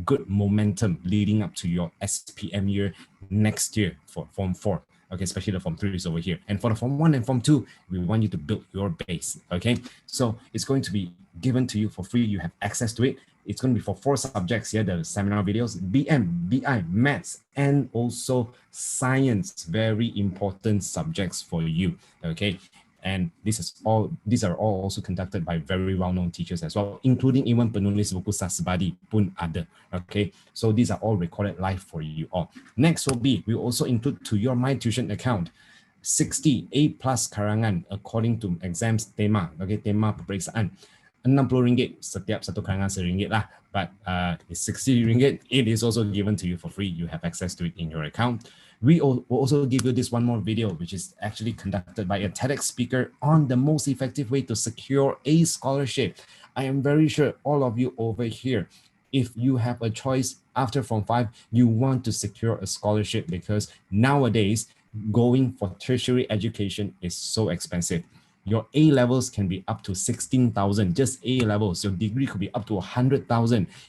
good momentum leading up to your SPM year next year for Form 4. Okay, especially the Form 3 is over here. And for the Form 1 and Form 2, we want you to build your base. Okay, so it's going to be given to you for free. You have access to it. It's going to be for 4 subjects here, the seminar videos: BM, BI, maths, and also science. Very important subjects for you. Okay, and these are all also conducted by very well-known teachers as well, including even penulis buku Sasbadi pun ada. Okay, so these are all recorded live for you all. Next will be, we also include to your My Tuition account 60 A plus karangan according to exams tema. Okay, tema peperiksaan. RM60 setiap satu karangan RM1 lah, but it's RM60. It is also given to you for free. You have access to it in your account. We will also give you this one more video, which is actually conducted by a TEDx speaker on the most effective way to secure a scholarship. I am very sure all of you over here, if you have a choice after Form 5, you want to secure a scholarship, because nowadays going for tertiary education is so expensive. Your A levels can be up to 16,000, just A levels. Your degree could be up to 100,000.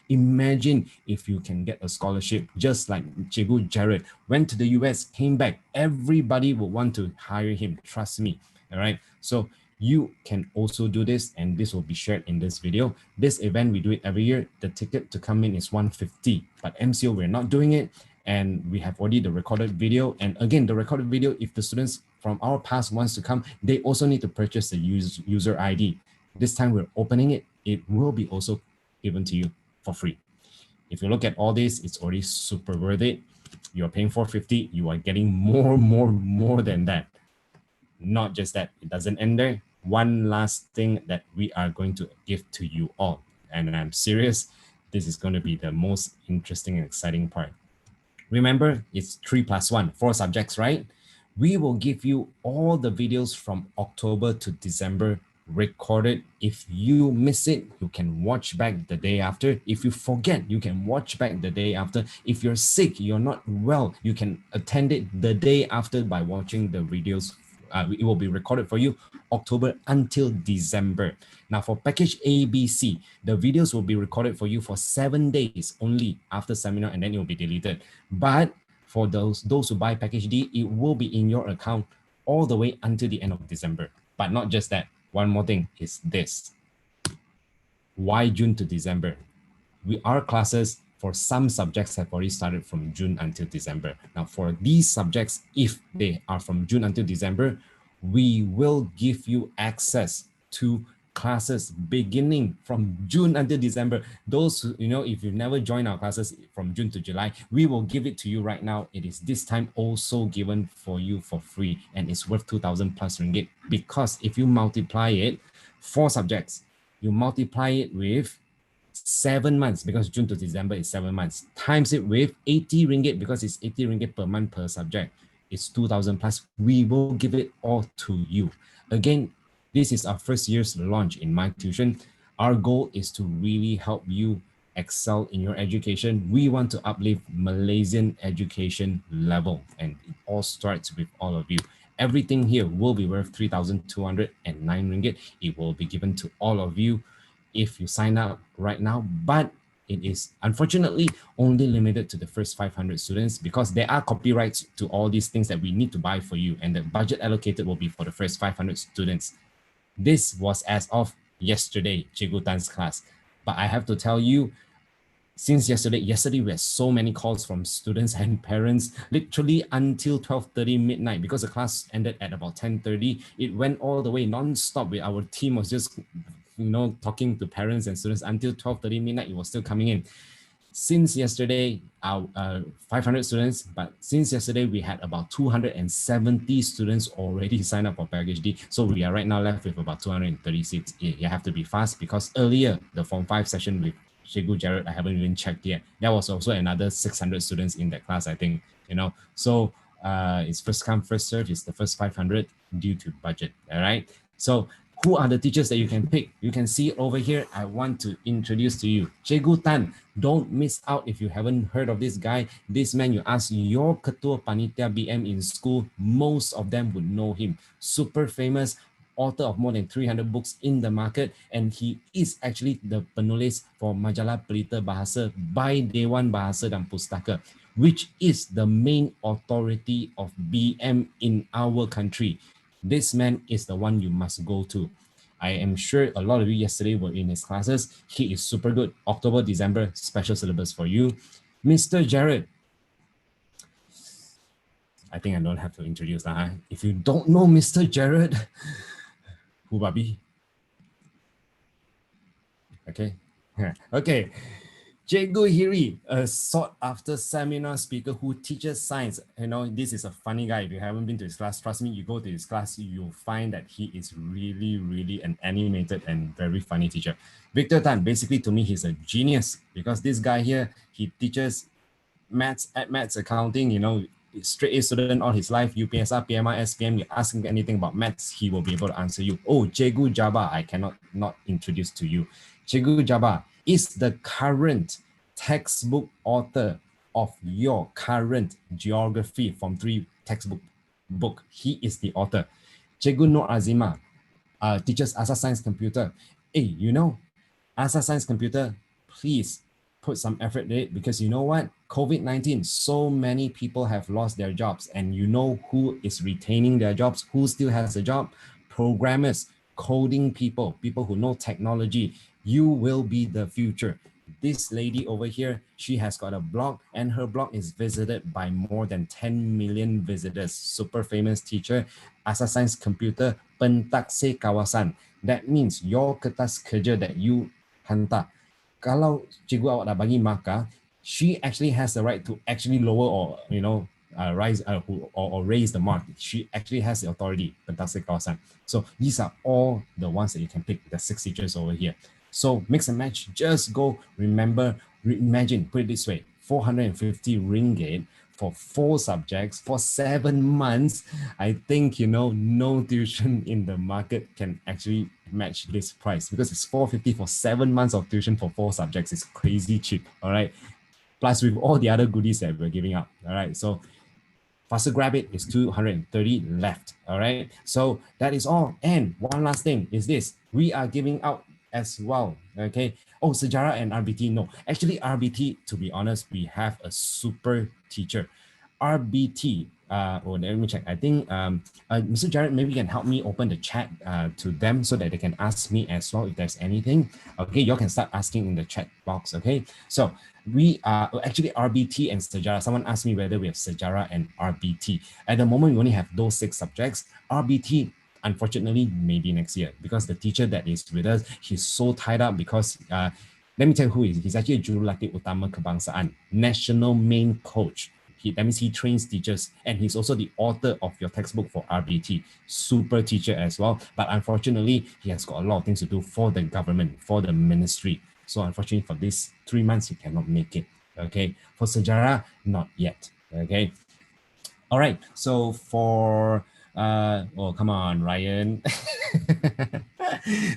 Imagine if you can get a scholarship, just like Cikgu Jarod went to the US, came back. Everybody will want to hire him. Trust me. All right. So you can also do this, and this will be shared in this video. This event, we do it every year. The ticket to come in is 150, but MCO, we're not doing it. And we have already the recorded video. And again, the recorded video, if the students from our past wants to come, they also need to purchase the user ID. This time we're opening it. It will be also given to you for free. If you look at all this, it's already super worth it. You're paying 450, you are getting more than that. Not just that, it doesn't end there. One last thing that we are going to give to you all, and I'm serious, this is going to be the most interesting and exciting part. Remember, it's 3 plus 1, 4 subjects, right? We will give you all the videos from October to December recorded. If you miss it, you can watch back the day after. If you forget, you can watch back the day after. If you're sick, you're not well, you can attend it the day after by watching the videos. It will be recorded for you October until December. Now for package ABC, the videos will be recorded for you for 7 days only after seminar, and then it will be deleted. But for those who buy package D, it will be in your account all the way until the end of December. But not just that, one more thing is this. Why June to December? Our classes for some subjects have already started from June until December. Now for these subjects, if they are from June until December, we will give you access to classes beginning from June until December. Those, if you've never joined our classes from June to July, we will give it to you right now. It is this time also given for you for free, and it's worth 2,000 plus ringgit, because if you multiply it, 4 subjects, you multiply it with 7 months, because June to December is 7 months, times it with 80 ringgit, because it's 80 ringgit per month per subject, it's 2,000 plus. We will give it all to you. Again, this is our first year's launch in My Tuition. Our goal is to really help you excel in your education. We want to uplift Malaysian education level, and it all starts with all of you. Everything here will be worth 3,209 ringgit. It will be given to all of you if you sign up right now, but it is unfortunately only limited to the first 500 students, because there are copyrights to all these things that we need to buy for you, and the budget allocated will be for the first 500 students. This was as of yesterday, Cikgu Tan's class. But I have to tell you, since yesterday we had so many calls from students and parents, literally until 12:30 midnight, because the class ended at about 10:30. It went all the way non-stop. Our team was just talking to parents and students until 12:30 midnight. It was still coming in. Since yesterday, our 500 students, but since yesterday, we had about 270 students already signed up for Package D. So we are right now left with about 230 seats. You have to be fast, because earlier, the Form 5 session with Cikgu Jarod, I haven't even checked yet. There was also another 600 students in that class, I think, So it's first come, first serve. It's the first 500 due to budget, all right? So who are the teachers that you can pick? You can see over here. I want to introduce to you Cikgu Tan. Don't miss out if you haven't heard of this guy. This man, you ask your Ketua Panitia BM in school, most of them would know him. Super famous, author of more than 300 books in the market, and he is actually the penulis for Majalah Pelita Bahasa by Dewan Bahasa dan Pustaka, which is the main authority of BM in our country. This man is the one you must go to. I am sure a lot of you yesterday were in his classes. He is super good. October, December, special syllabus for you. Mr. Jarod. I think I don't have to introduce that. If you don't know Mr. Jarod, who babi? Okay. Okay. Cikgu Hiri, a sought-after seminar speaker who teaches science. This is a funny guy. If you haven't been to his class, trust me, you go to his class, you'll find that he is really, really an animated and very funny teacher. Victor Tan, basically to me, he's a genius, because this guy here, he teaches maths, accounting, straight A student all his life, UPSR, PMI, SPM, you ask him anything about maths, he will be able to answer you. Oh, Cikgu Jabba, I cannot not introduce to you. Cikgu Jabba is the current textbook author of your current Geography Form 3 textbook book. He is the author. Cikgu Nur Azima teaches Asa Science Computer. Hey, Asa Science Computer, please put some effort in it, because you know what? COVID-19, so many people have lost their jobs, and you know who is retaining their jobs, who still has a job? Programmers, coding people who know technology. You will be the future. This lady over here, she has got a blog, and her blog is visited by more than 10 million visitors. Super famous teacher, Asa Science Computer, Pentakse Kawasan. That means your kertas kerja that you hantar, kalau cikgu awak dah bagi markah, she actually has the right to actually lower or rise or raise the mark. She actually has the authority. Fantastic kawasan. So these are all the ones that you can pick, the 6 teachers over here. So mix and match, just go. Remember, imagine, put it this way, 450 ringgit for 4 subjects for 7 months. I think, no tuition in the market can actually match this price, because it's 450 for 7 months of tuition for 4 subjects. It's crazy cheap, all right? Plus with all the other goodies that we're giving out, all right? So faster grab it, is 230 left, all right? So that is all. And one last thing is this, we are giving out as well, okay? Oh, Sejarah and RBT, no. Actually, RBT, to be honest, we have a super teacher. RBT, let me check. I think Mr. Jarod, maybe you can help me open the chat to them so that they can ask me as well if there's anything. Okay, you all can start asking in the chat box, okay? So we are actually RBT and Sejarah. Someone asked me whether we have Sejarah and RBT. At the moment, we only have those 6 subjects. RBT, unfortunately, maybe next year, because the teacher that is with us, he's so tied up, because let me tell you who he is. He's actually a Jurulatih Utama Kebangsaan, national main coach. That means he trains teachers, and he's also the author of your textbook for RBT. Super teacher as well. But unfortunately, he has got a lot of things to do for the government, for the ministry. So unfortunately, for these 3 months, he cannot make it. Okay. For sejarah, not yet. Okay. All right. So for oh, come on, Ryan.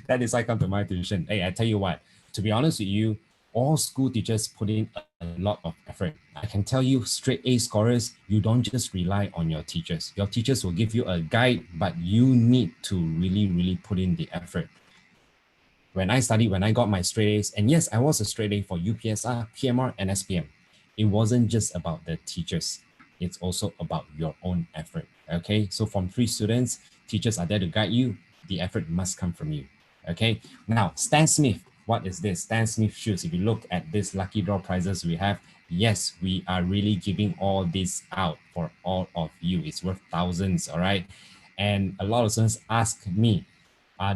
That is why I come to my tuition. Hey, I tell you what, to be honest with you, all school teachers put in a lot of effort. I can tell you, straight A scorers, you don't just rely on your teachers. Your teachers will give you a guide, but you need to really, really put in the effort. When I studied, when I got my straight A's, and yes, I was a straight A for UPSR, PMR, and SPM. It wasn't just about the teachers. It's also about your own effort. Okay, so from 3 students, teachers are there to guide you. The effort must come from you. Okay, now Stan Smith. What is this? Stan Smith shoes. If you look at this lucky draw prizes we have, yes, we are really giving all this out for all of you. It's worth thousands, all right? And a lot of students ask me,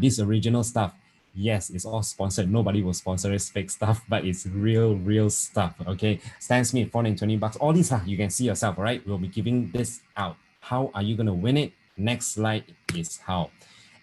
this original stuff, yes, it's all sponsored. Nobody will sponsor us fake stuff, but it's real stuff. Okay. Stan Smith, $420. All these you can see yourself, all right? We'll be giving this out. How are you going to win it? Next slide is how.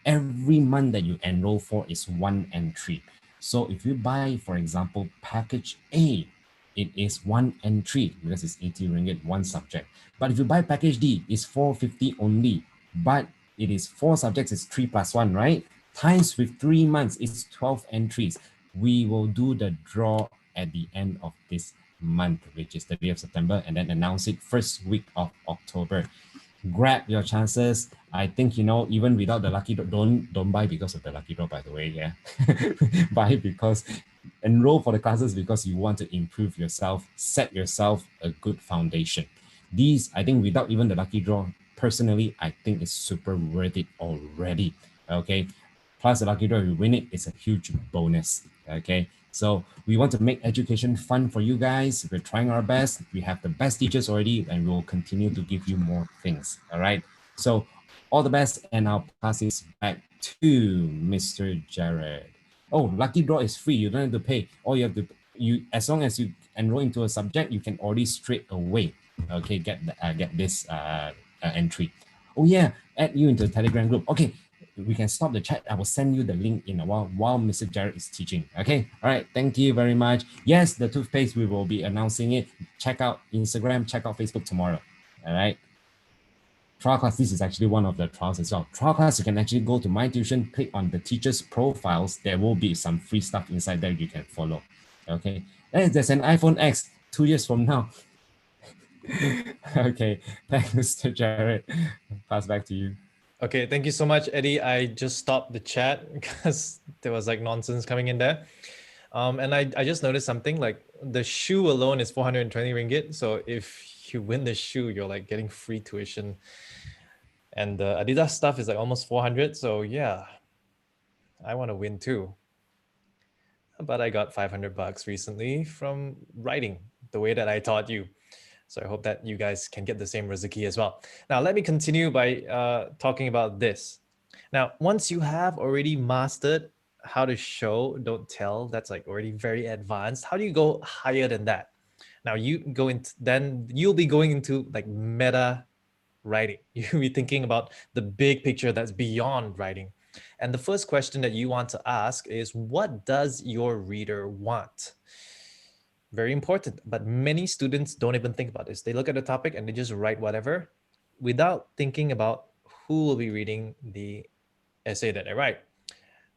Every month that you enroll for is 1 entry. So if you buy, for example, package A, it is 1 entry because it's 80 ringgit, 1 subject. But if you buy package D, it's 450 only. But it is 4 subjects, it's 3 plus 1, right? Times with 3 months, it's 12 entries. We will do the draw at the end of this month, which is the day of September, and then announce it first week of October. Grab your chances. I think, even without the lucky draw, don't buy because of the lucky draw, by the way. Yeah. Buy because enroll for the classes because you want to improve yourself, set yourself a good foundation. These, I think, without even the lucky draw, personally, I think it's super worth it already. Okay. Plus the lucky draw, if you win it, it's a huge bonus. Okay. So we want to make education fun for you guys. We're trying our best. We have the best teachers already, and we'll continue to give you more things. All right. So all the best, and I'll pass this back to Mr. Jarod. Oh, lucky draw is free. You don't have to pay. All you have to as long as you enroll into a subject, you can already straight away, okay, get this entry. Oh yeah, add you into the Telegram group. Okay, we can stop the chat. I will send you the link in a while Mr. Jarod is teaching. Okay, all right. Thank you very much. Yes, the toothpaste, we will be announcing it. Check out Instagram. Check out Facebook tomorrow. All right. Trial class, this is actually one of the trials as well. Trial class, you can actually go to my tuition, click on the teacher's profiles. There will be some free stuff inside there you can follow. Okay. And there's an iPhone X 2 years from now. Okay. Thanks, Mr. Jarod. Pass back to you. Okay, thank you so much, Eddie. I just stopped the chat because there was like nonsense coming in there. And I just noticed something, like the shoe alone is 420 ringgit. So if you win the shoe, you're like getting free tuition. And the Adidas stuff is like almost 400. So yeah, I want to win too. But I got 500 bucks recently from writing the way that I taught you. So I hope that you guys can get the same rezeki as well. Now, let me continue by talking about this. Now, once you have already mastered how to show, don't tell, that's like already very advanced. How do you go higher than that? Now then you'll be going into like meta writing. You'll be thinking about the big picture that's beyond writing. And the first question that you want to ask is, what does your reader want? Very important, but many students don't even think about this. They look at the topic and they just write whatever without thinking about who will be reading the essay that they write.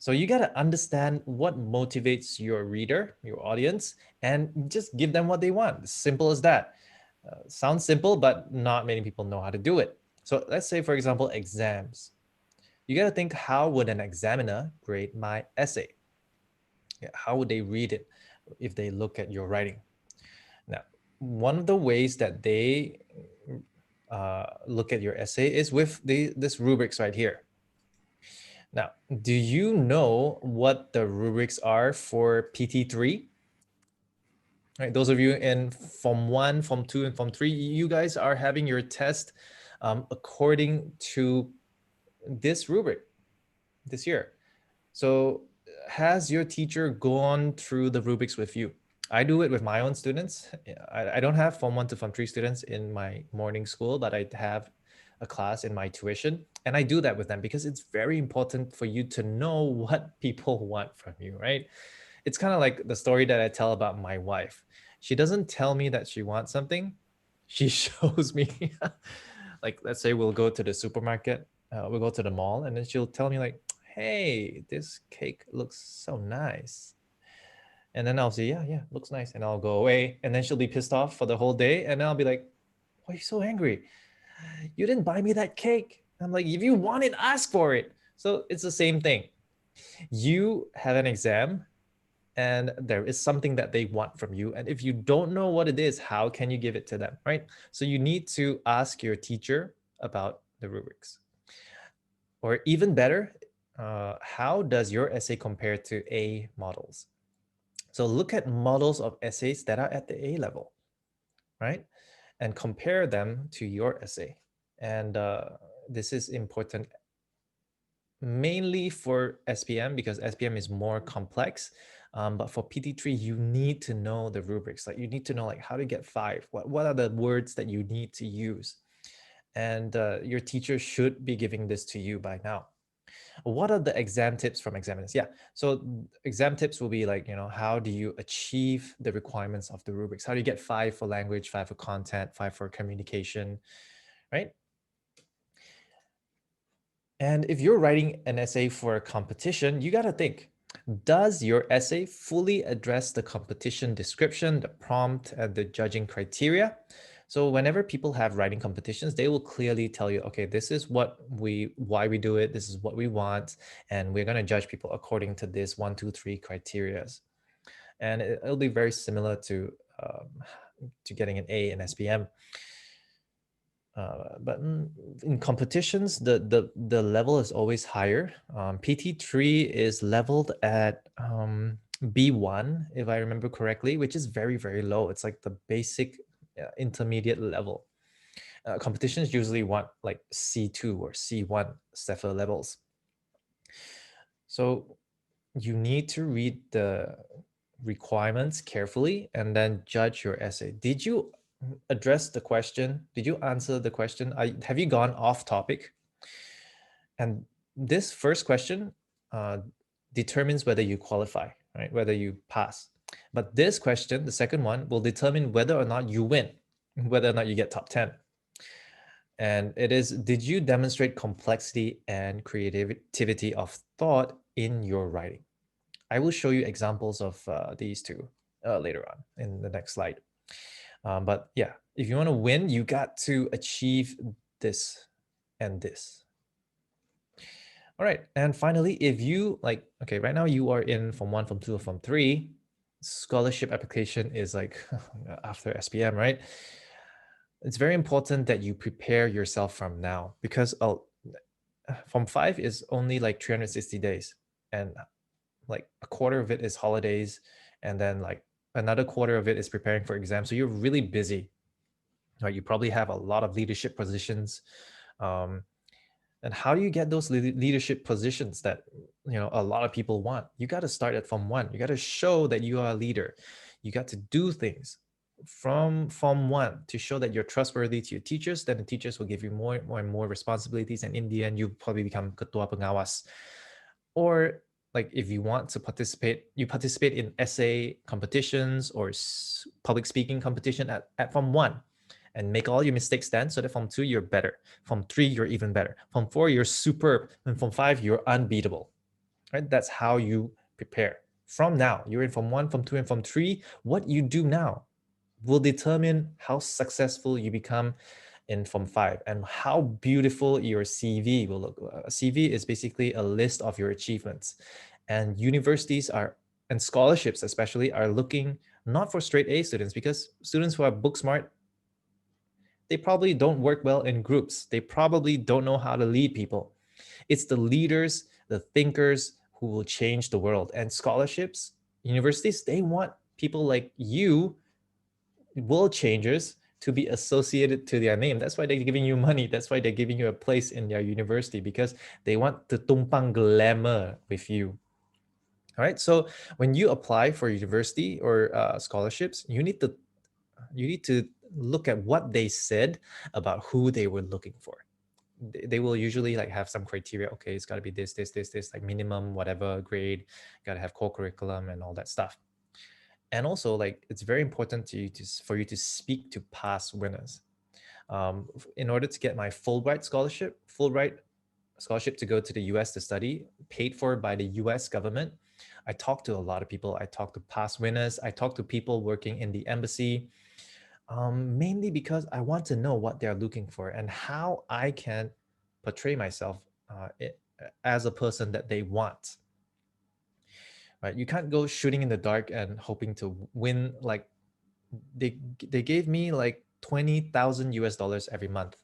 So you got to understand what motivates your reader, your audience, and just give them what they want. Simple as that. Sounds simple, but not many people know how to do it. So let's say, for example, exams. You got to think, how would an examiner grade my essay? Yeah, how would they read it if they look at your writing? Now, one of the ways that they look at your essay is with this rubrics right here. Now, do you know what the rubrics are for PT3? Right, those of you in Form 1, Form 2, and Form 3, you guys are having your test according to this rubric this year. So has your teacher gone through the rubrics with you? I do it with my own students. I don't have Form 1 to Form 3 students in my morning school, but I have a class in my tuition. And I do that with them because it's very important for you to know what people want from you, right? It's kind of like the story that I tell about my wife. She doesn't tell me that she wants something. She shows me, like, let's say we'll go to the supermarket, we'll go to the mall, and then she'll tell me, like, hey, this cake looks so nice. And then I'll say, yeah, yeah, looks nice. And I'll go away. And then she'll be pissed off for the whole day. And then I'll be like, why are you so angry? You didn't buy me that cake. I'm like, if you want it, ask for it. So it's the same thing. You have an exam and there is something that they want from you. And if you don't know what it is, how can you give it to them, right? So you need to ask your teacher about the rubrics. Or even better, how does your essay compare to A models? So look at models of essays that are at the A level, right? And compare them to your essay. And this is important mainly for SPM because SPM is more complex. But for PT3, you need to know the rubrics. Like you need to know like how to get 5. What are the words that you need to use? And your teacher should be giving this to you by now. What are the exam tips from examiners? Yeah, so exam tips will be like, how do you achieve the requirements of the rubrics? How do you get 5 for language, 5 for content, 5 for communication, right? And if you're writing an essay for a competition, you got to think, does your essay fully address the competition description, the prompt, and the judging criteria? So whenever people have writing competitions, they will clearly tell you, okay, this is why we do it, this is what we want, and we're going to judge people according to this 1, 2, 3 criterias. And it'll be very similar to getting an A in SPM. But in competitions, the level is always higher. PT3 is leveled at B1, if I remember correctly, which is very, very low. It's like the basic intermediate level. Competitions usually want like C2 or C1 STEFA levels. So you need to read the requirements carefully and then judge your essay. Did you address the question? Did you answer the question? Have you gone off topic? And this first question determines whether you qualify, right? Whether you pass. But this question, the second one, will determine whether or not you win, whether or not you get top 10. And it is, did you demonstrate complexity and creativity of thought in your writing? I will show you examples of these two later on in the next slide. But yeah, if you want to win, you got to achieve this and this. All right. And finally, if you like, okay, right now you are in Form 1, Form 2, or Form 3, scholarship application is like after SPM, right? It's very important that you prepare yourself from now because Form 5 is only like 360 days. And like a quarter of it is holidays. And then like another quarter of it is preparing for exams. So you're really busy, right? You probably have a lot of leadership positions. And how do you get those leadership positions that a lot of people want? You got to start at Form 1. You got to show that you are a leader. You got to do things from Form 1 to show that you're trustworthy to your teachers. Then the teachers will give you more and more responsibilities, and in the end, you probably become ketua pengawas. Or like if you want to participate, you participate in essay competitions or public speaking competition at Form 1. And make all your mistakes then, so that Form 2, you're better. Form 3, you're even better. Form 4, you're superb. And Form 5, you're unbeatable. Right? That's how you prepare. From now, you're in Form 1, Form 2, and Form 3. What you do now will determine how successful you become in Form 5 and how beautiful your CV will look. A CV is basically a list of your achievements. And universities and scholarships especially, are looking not for straight A students, because students who are book smart, they probably don't work well in groups. They probably don't know how to lead people. It's the leaders, the thinkers who will change the world. And scholarships, universities, they want people like you, world changers, to be associated to their name. That's why they're giving you money. That's why they're giving you a place in their university, because they want to tumpang glamour with you. All right. So when you apply for university or scholarships, you need to look at what they said about who they were looking for. They will usually like have some criteria. Okay, it's got to be this, like minimum whatever grade, got to have core curriculum and all that stuff. And also, like, it's very important for you to speak to past winners. In order to get my Fulbright scholarship to go to the US to study, paid for by the US government, I talked to a lot of people. I talked to past winners. I talked to people working in the embassy, mainly because I want to know what they're looking for and how I can portray myself as a person that they want. Right? You can't go shooting in the dark and hoping to win. Like they gave me like 20,000 US dollars every month,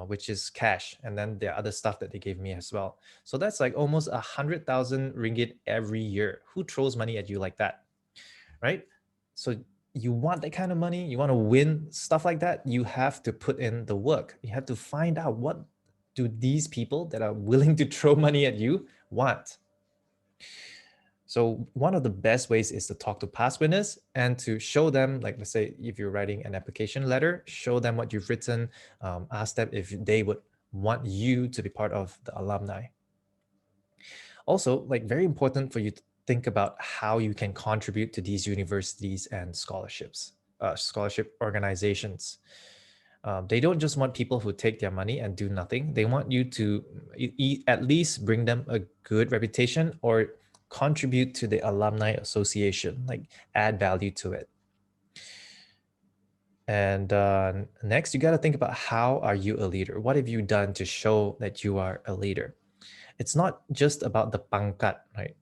which is cash, and then there are other stuff that they gave me as well. So that's like almost 100,000 ringgit every year. Who throws money at you like that, right? So you want that kind of money, you want to win stuff like that, you have to put in the work. You have to find out what do these people that are willing to throw money at you want. So one of the best ways is to talk to past winners and to show them, like, let's say if you're writing an application letter, show them what you've written, ask them if they would want you to be part of the alumni. Also, like, very important for you to think about how you can contribute to these universities and scholarship organizations. They don't just want people who take their money and do nothing. They want you to at least bring them a good reputation or contribute to the alumni association, like add value to it. And next, you got to think about, how are you a leader? What have you done to show that you are a leader? It's not just about the pangkat, right?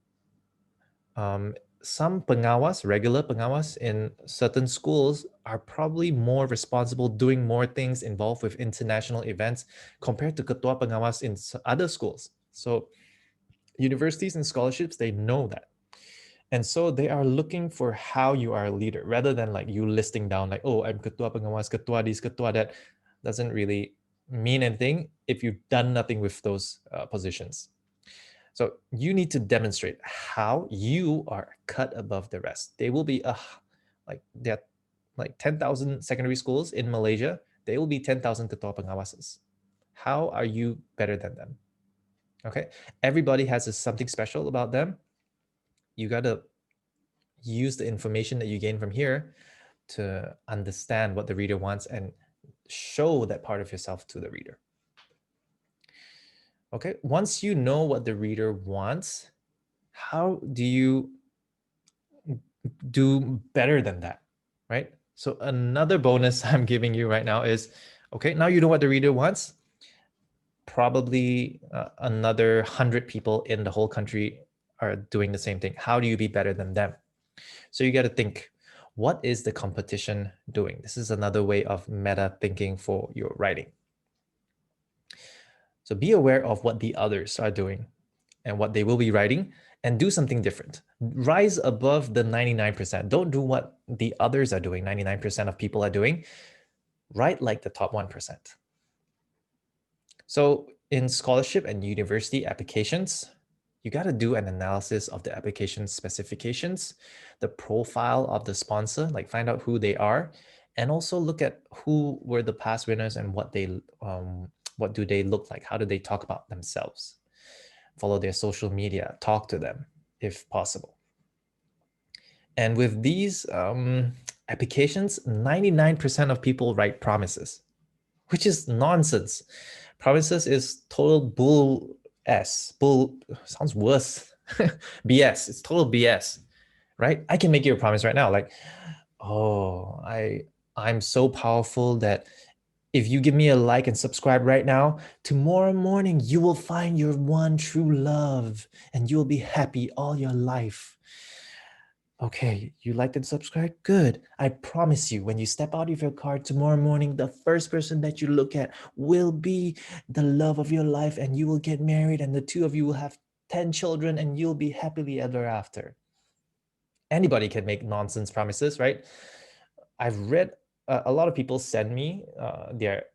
Some pengawas, regular pengawas in certain schools, are probably more responsible, doing more things, involved with international events compared to ketua pengawas in other schools. So universities and scholarships, they know that. And so they are looking for how you are a leader, rather than like you listing down like, oh, I'm ketua pengawas, ketua this, ketua that. Doesn't really mean anything if you've done nothing with those positions. So you need to demonstrate how you are cut above the rest. They will be like there are like 10,000 secondary schools in Malaysia. They will be 10,000 ketua pengawases. How are you better than them? Okay, everybody has something special about them. You got to use the information that you gain from here to understand what the reader wants and show that part of yourself to the reader. Okay, once you know what the reader wants, how do you do better than that, right? So another bonus I'm giving you right now is, okay, now you know what the reader wants. Probably another 100 people in the whole country are doing the same thing. How do you be better than them? So you got to think, what is the competition doing? This is another way of meta thinking for your writing. So be aware of what the others are doing and what they will be writing, and do something different. Rise above the 99%. Don't do what the others are doing, 99% of people are doing. Write like the top 1%. So in scholarship and university applications, you got to do an analysis of the application specifications, the profile of the sponsor, like find out who they are, and also look at who were the past winners and what do they look like? How do they talk about themselves? Follow their social media, talk to them if possible. And with these applications, 99% of people write promises, which is nonsense. Promises is total bull s. Bull sounds worse. BS. It's total BS, right? I can make you a promise right now, like, oh, I'm so powerful that if you give me a like and subscribe right now, tomorrow morning you will find your one true love and you will be happy all your life. Okay, you liked and subscribed? Good. I promise you, when you step out of your car tomorrow morning, the first person that you look at will be the love of your life, and you will get married, and the two of you will have 10 children, and you'll be happily ever after. Anybody can make nonsense promises, right? I've read a lot of people send me their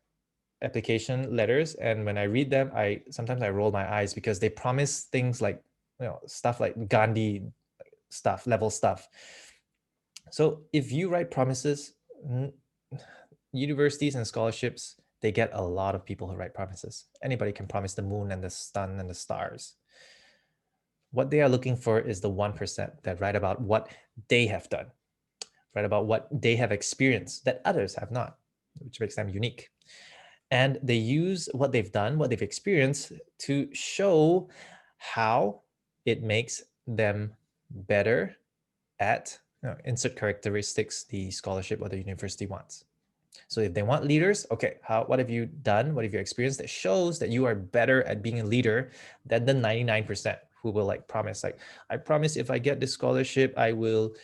application letters, and when I read them, sometimes I roll my eyes because they promise things like stuff like Gandhi stuff, level stuff. So if you write promises, universities and scholarships, they get a lot of people who write promises. Anybody can promise the moon and the sun and the stars. What they are looking for is the 1% that write about what they have done, write about what they have experienced that others have not, which makes them unique. And they use what they've done, what they've experienced to show how it makes them better at insert characteristics the scholarship or the university wants. So if they want leaders, okay, what have you done? What have you experienced that shows that you are better at being a leader than the 99% who will like promise, like, I promise if I get this scholarship, I will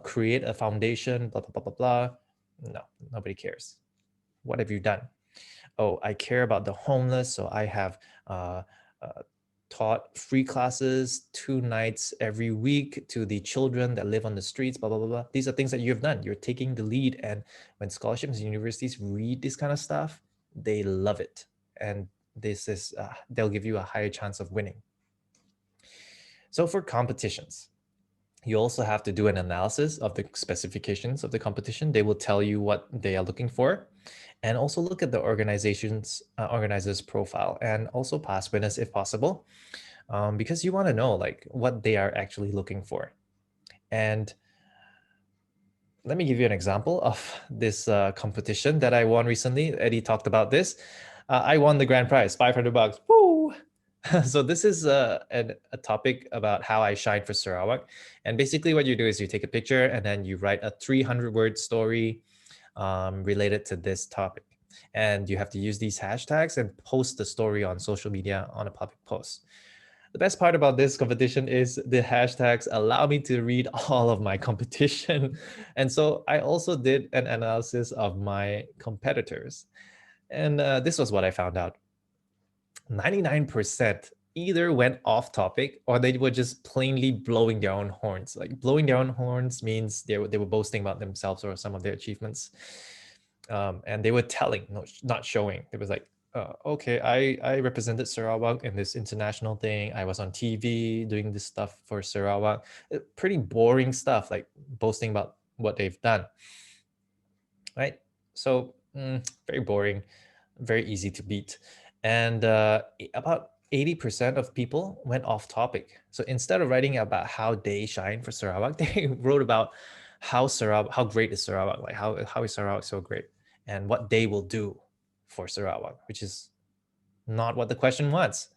create a foundation, blah, blah, blah, blah, blah. No, nobody cares. What have you done? Oh, I care about the homeless, so I have taught free classes 2 nights every week to the children that live on the streets, blah, blah, blah, blah. These are things that you've done. You're taking the lead. And when scholarships and universities read this kind of stuff, they love it. And this is, they'll give you a higher chance of winning. So for competitions, you also have to do an analysis of the specifications of the competition. They will tell you what they are looking for, and also look at the organizer's profile, and also past winners if possible, because you want to know like what they are actually looking for. And let me give you an example of this competition that I won recently. Eddie talked about this. I won the grand prize, $500. Woo! So this is a topic about how I shine for Sarawak. And basically what you do is you take a picture and then you write a 300-word story related to this topic. And you have to use these hashtags and post the story on social media on a public post. The best part about this competition is the hashtags allow me to read all of my competition. And so I also did an analysis of my competitors. And this was what I found out. 99% either went off topic or they were just plainly blowing their own horns. Like blowing their own horns means they were boasting about themselves or some of their achievements. And they were telling, not showing. It was like, okay, I represented Sarawak in this international thing. I was on TV doing this stuff for Sarawak. Pretty boring stuff, like boasting about what they've done. Right? So very boring, very easy to beat. And about 80% of people went off topic. So instead of writing about how they shine for Sarawak, they wrote about how great is Sarawak, like how is Sarawak so great, and what they will do for Sarawak, which is not what the question was,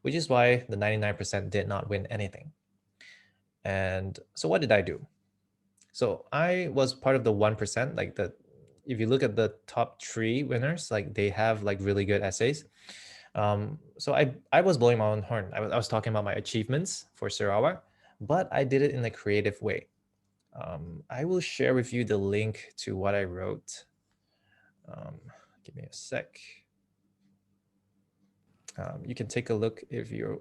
which is why the 99% did not win anything. And so what did I do? So I was part of the 1%, like if you look at the top 3 winners, like they have like really good essays. So I was blowing my own horn. I was talking about my achievements for Sarawak, but I did it in a creative way. I will share with you the link to what I wrote. Give me a sec. You can take a look if you're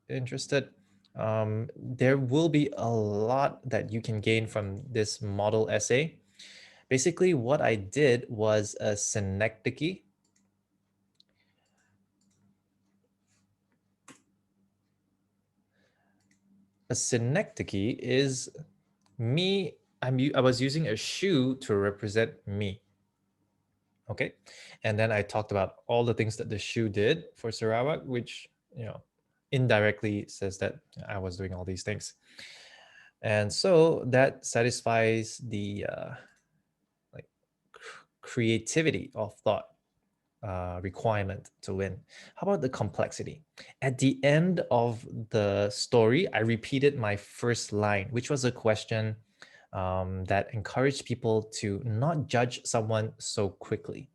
interested. There will be a lot that you can gain from this model essay. Basically, what I did was a synecdoche. A synecdoche is me. I was using a shoe to represent me. Okay. And then I talked about all the things that the shoe did for Sarawak, which, indirectly says that I was doing all these things. And so that satisfies the creativity of thought requirement to win. How about the complexity? At the end of the story, I repeated my first line, which was a question that encouraged people to not judge someone so quickly.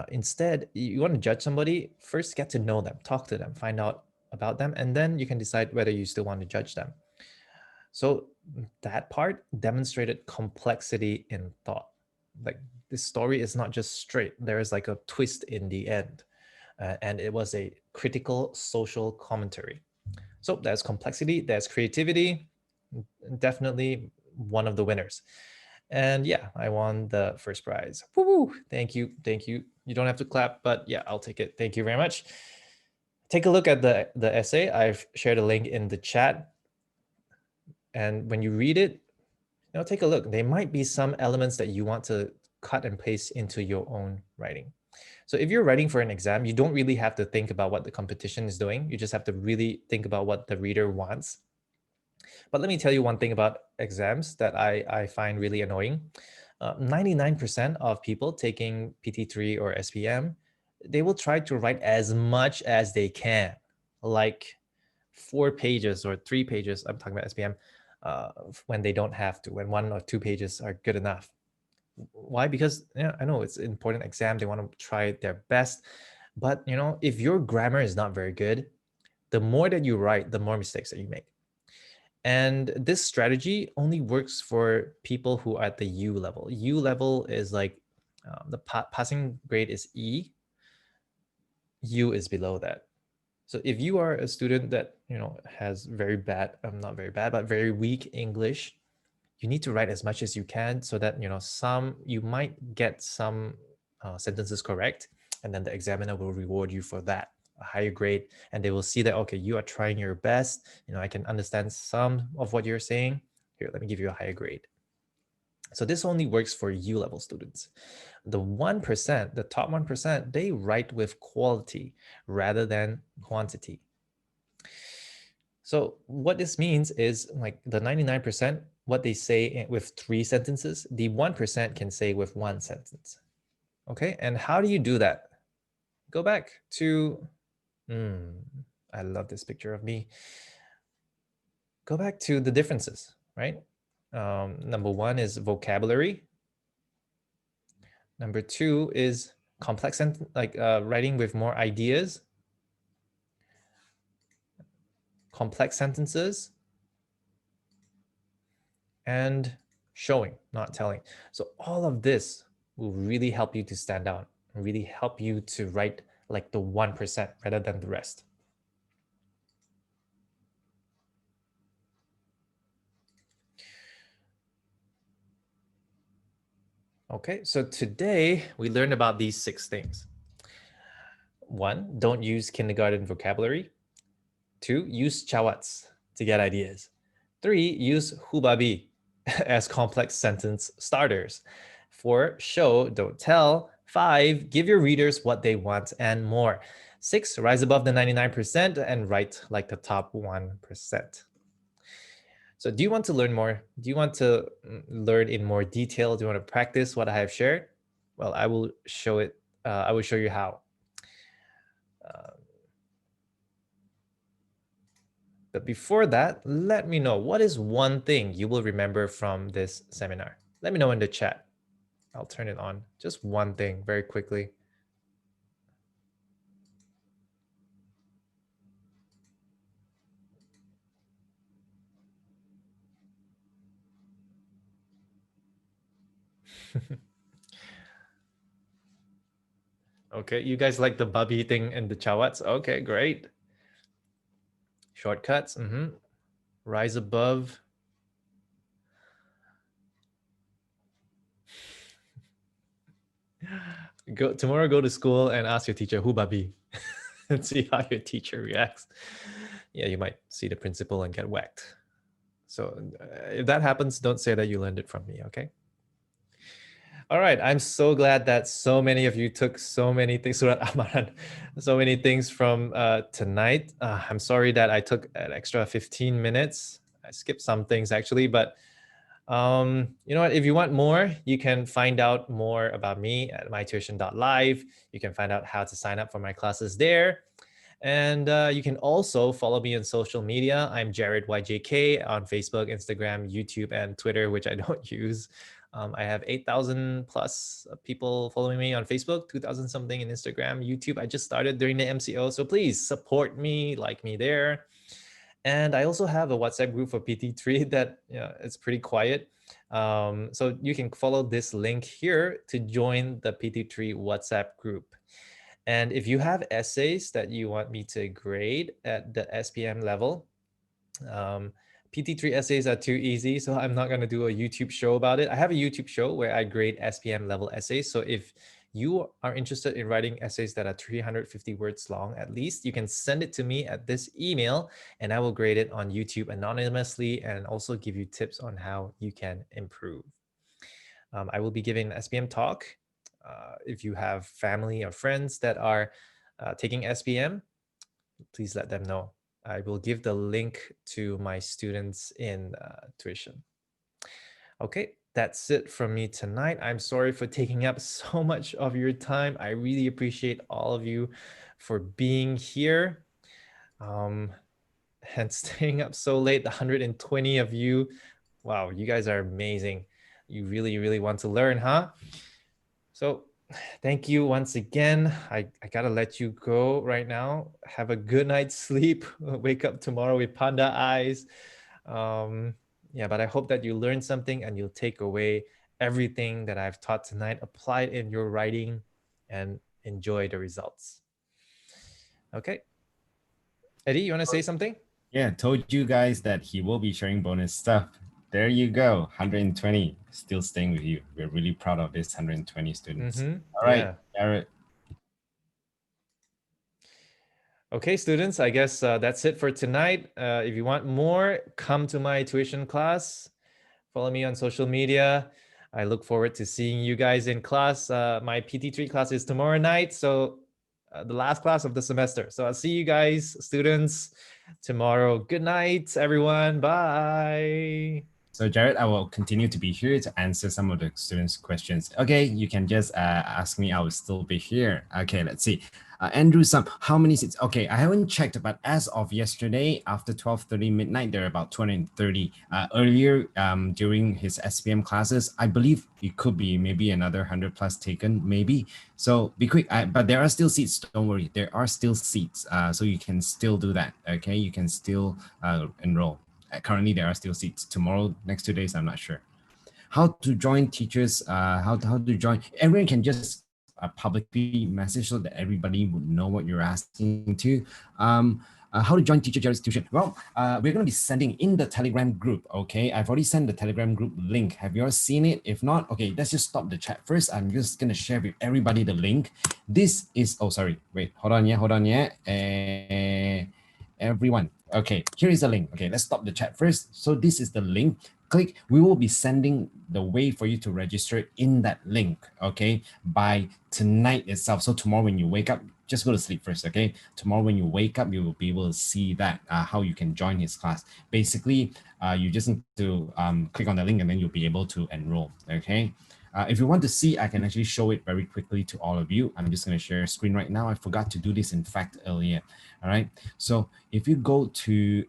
Instead, you want to judge somebody, first get to know them, talk to them, find out about them, and then you can decide whether you still want to judge them. So that part demonstrated complexity in thought. Like this story is not just straight. There is like a twist in the end. And it was a critical social commentary. So there's complexity, there's creativity, definitely one of the winners. And yeah, I won the first prize. Woo! Thank you. Thank you. You don't have to clap, but yeah, I'll take it. Thank you very much. take a look at the essay. I've shared a link in the chat. And when you read it, take a look. There might be some elements that you want to cut and paste into your own writing. So if you're writing for an exam, you don't really have to think about what the competition is doing. You just have to really think about what the reader wants. But let me tell you one thing about exams that I find really annoying. 99% of people taking PT3 or SPM, they will try to write as much as they can, like 4 pages or 3 pages. I'm talking about SPM, when they don't have to, when 1 or 2 pages are good enough. Why? Because I know it's an important exam. They want to try their best. But if your grammar is not very good, the more that you write, the more mistakes that you make. And this strategy only works for people who are at the U level. U level is like the passing grade is E. U is below that. So if you are a student that has very bad, not very bad, but very weak English, you need to write as much as you can so that you might get some sentences correct, and then the examiner will reward you for that, a higher grade, and they will see that, okay, you are trying your best. I can understand some of what you're saying. Here, let me give you a higher grade. So this only works for U level students. The 1%, the top 1%, they write with quality rather than quantity. So what this means is, like, the 99%, what they say with 3 sentences, the 1% can say with 1 sentence. Okay, and how do you do that? Go back to, I love this picture of me. Go back to the differences, right? Number 1 is vocabulary. Number 2 is complex writing with more ideas, complex sentences, and showing, not telling. So all of this will really help you to stand out, really help you to write like the 1% rather than the rest. Okay, so today we learned about these 6 things. 1, don't use kindergarten vocabulary. 2, use chawats to get ideas. 3, use hubabi as complex sentence starters. 4, show, don't tell. 5, give your readers what they want and more. 6, rise above the 99% and write like the top 1%. So do you want to learn more? Do you want to learn in more detail? Do you want to practice what I have shared? Well, I will show it. I will show you how. But before that, let me know, what is one thing you will remember from this seminar? Let me know in the chat. I'll turn it on. Just one thing very quickly. Okay, you guys like the bubby thing and the chawats? Okay, great. Shortcuts, rise above. Tomorrow, go to school and ask your teacher, who babi? And see how your teacher reacts. Yeah, you might see the principal and get whacked. So if that happens, don't say that you learned it from me, okay? All right, I'm so glad that so many of you took so many things, Surat Amaran, so many things from tonight. I'm sorry that I took an extra 15 minutes. I skipped some things actually, but you know what? If you want more, you can find out more about me at mytuition.live. You can find out how to sign up for my classes there. And you can also follow me on social media. I'm Jarod YJK on Facebook, Instagram, YouTube, and Twitter, which I don't use. I have 8,000 plus people following me on Facebook, 2,000 something in Instagram, YouTube. I just started during the MCO, so please support me, like me there. And I also have a WhatsApp group for PT3 that it's pretty quiet. So you can follow this link here to join the PT3 WhatsApp group. And if you have essays that you want me to grade at the SPM level, PT3 essays are too easy, so I'm not going to do a YouTube show about it. I have a YouTube show where I grade SPM level essays. So if you are interested in writing essays that are 350 words long at least, you can send it to me at this email and I will grade it on YouTube anonymously and also give you tips on how you can improve. I will be giving an SPM talk. If you have family or friends that are taking SPM, please let them know. I will give the link to my students in tuition. Okay, that's it from me tonight. I'm sorry for taking up so much of your time. I really appreciate all of you for being here and staying up so late. The 120 of you. Wow, you guys are amazing. You really, really want to learn, huh? So thank you once again. I gotta let you go right now. Have a good night's sleep. Wake up tomorrow with panda eyes. Yeah, but I hope that you learned something and you'll take away everything that I've taught tonight, apply it in your writing, and enjoy the results. Okay. Eddie, you want to say something? Yeah, told you guys that he will be sharing bonus stuff. There you go, 120 still staying with you. We're really proud of this 120 students. All right, Yeah. Jarod. Okay, students, I guess that's it for tonight. If you want more, come to my tuition class. Follow me on social media. I look forward to seeing you guys in class. My PT3 class is tomorrow night, so the last class of the semester. So I'll see you guys, students, tomorrow. Good night, everyone. Bye. So Jarod, I will continue to be here to answer some of the students' questions. Okay, you can just ask me. I will still be here. Okay, let's see. Andrew, how many seats? Okay, I haven't checked, but as of yesterday, after 12:30 midnight, there are about 230. Earlier, during his SPM classes, I believe it could be maybe another 100 plus taken, maybe. So be quick. But there are still seats. Don't worry, there are still seats. So you can still do that. Okay, you can still enroll. Currently, there are still seats. Tomorrow, next 2 days, I'm not sure. How to join teachers? How to join? Everyone can just publicly message so that everybody would know what you're asking to. How to join Teacher Jared's tuition? Well, we're going to be sending in the Telegram group. Okay, I've already sent the Telegram group link. Have you all seen it? If not, okay, let's just stop the chat first. I'm just going to share with everybody the link. This is, oh, sorry, wait, hold on, yeah. Everyone, okay, here is the link. Okay, let's stop the chat first. So this is the link. Click. We will be sending the way for you to register in that link, okay, by tonight itself. So tomorrow when you wake up, just go to sleep first, okay? Tomorrow when you wake up, you will be able to see that how you can join his class. Basically, you just need to click on the link and then you'll be able to enroll, okay? If you want to see, I can actually show it very quickly to all of you. I'm just going to share a screen right now. I forgot to do this, in fact, earlier. All right. So if you go to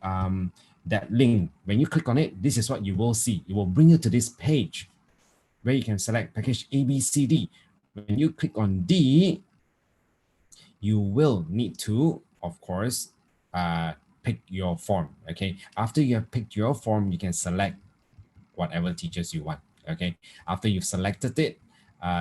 that link, when you click on it, this is what you will see. It will bring you to this page where you can select package A, B, C, D. When you click on D, you will need to, of course, pick your form. Okay. After you have picked your form, you can select whatever teachers you want. Okay. After you've selected it,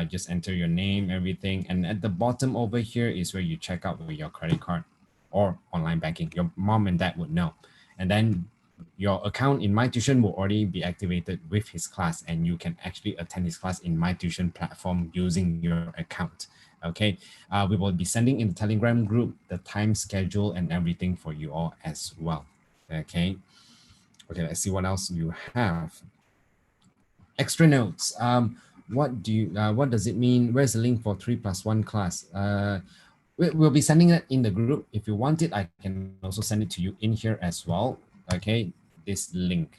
just enter your name, everything. And at the bottom over here is where you check out with your credit card or online banking. Your mom and dad would know. And then your account in My Tuition will already be activated with his class, and you can actually attend his class in My Tuition platform using your account. Okay. We will be sending in the Telegram group the time schedule and everything for you all as well. Okay. Okay, let's see what else you have. Extra notes. What does it mean? Where's the link for 3+1 class? We'll be sending it in the group. If you want it, I can also send it to you in here as well. Okay, this link.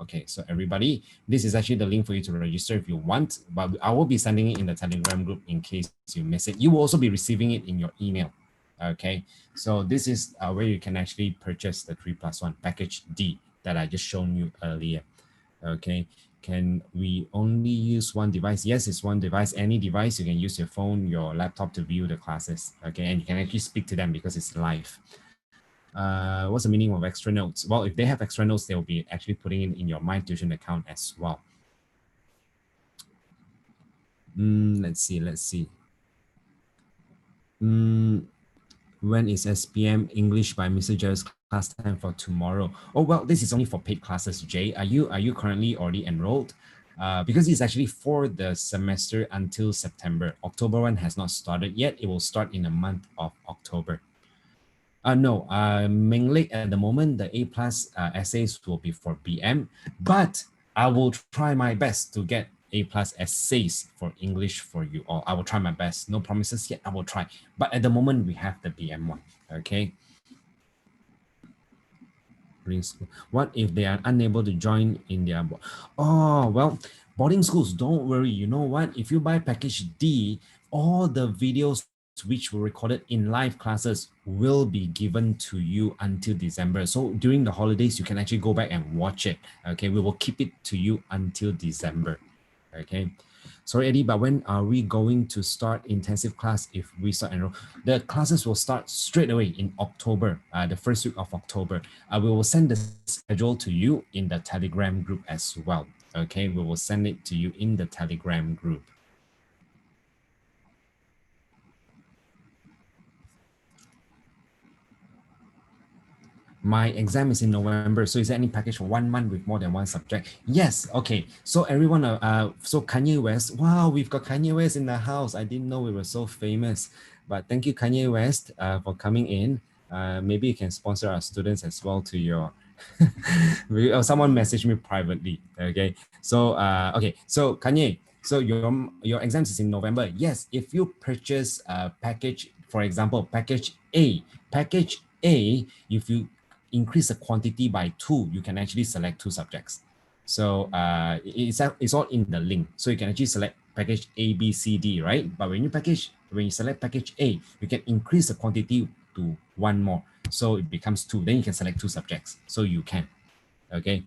Okay, so everybody, this is actually the link for you to register if you want, but I will be sending it in the Telegram group in case you miss it. You will also be receiving it in your email. Okay, so this is where you can actually purchase the 3+1 package D that I just shown you earlier. Okay, can we only use one device? Yes, it's one device. Any device, you can use your phone, your laptop to view the classes. Okay, and you can actually speak to them because it's live. What's the meaning of extra notes? Well, if they have extra notes, they'll be actually putting it in your My Tuition account as well. Let's see. When is SPM English by Mr. Jared's class time for tomorrow? Oh, well, this is only for paid classes, Jay. Are you currently already enrolled? because it's actually for the semester until September. October one has not started yet. It will start in the month of October. No, mainly at the moment, the A plus essays will be for BM, but I will try my best to get A plus essays for English for you all. I will try my best. No promises yet. I will try. But at the moment, we have the BM one. Okay. What if they are unable to join in their oh well, boarding schools, don't worry. You know what, if you buy package D, all the videos which were recorded in live classes will be given to you until December. So during the holidays you can actually go back and watch it. Okay, we will keep it to you until December. Okay. Sorry, Eddie, but when are we going to start intensive class if we start enroll? The classes will start straight away in October, the first week of October. We will send the schedule to you in the Telegram group as well. Okay, we will send it to you in the Telegram group. My exam is in November. So is there any package for 1 month with more than one subject? Yes. Okay. So everyone, so Kanye West, wow, we've got Kanye West in the house. I didn't know we were so famous, but thank you, Kanye West, for coming in. Maybe you can sponsor our students as well to your, someone messaged me privately. Okay. So, okay. So Kanye, so your exams is in November. Yes. If you purchase a package, for example, package A, if you increase the quantity by 2, you can actually select 2 subjects. So it's all in the link. So you can actually select package A, B, C, D, right? But when you select package A, you can increase the quantity to 1 more. So it becomes 2. Then you can select 2 subjects. So you can, okay?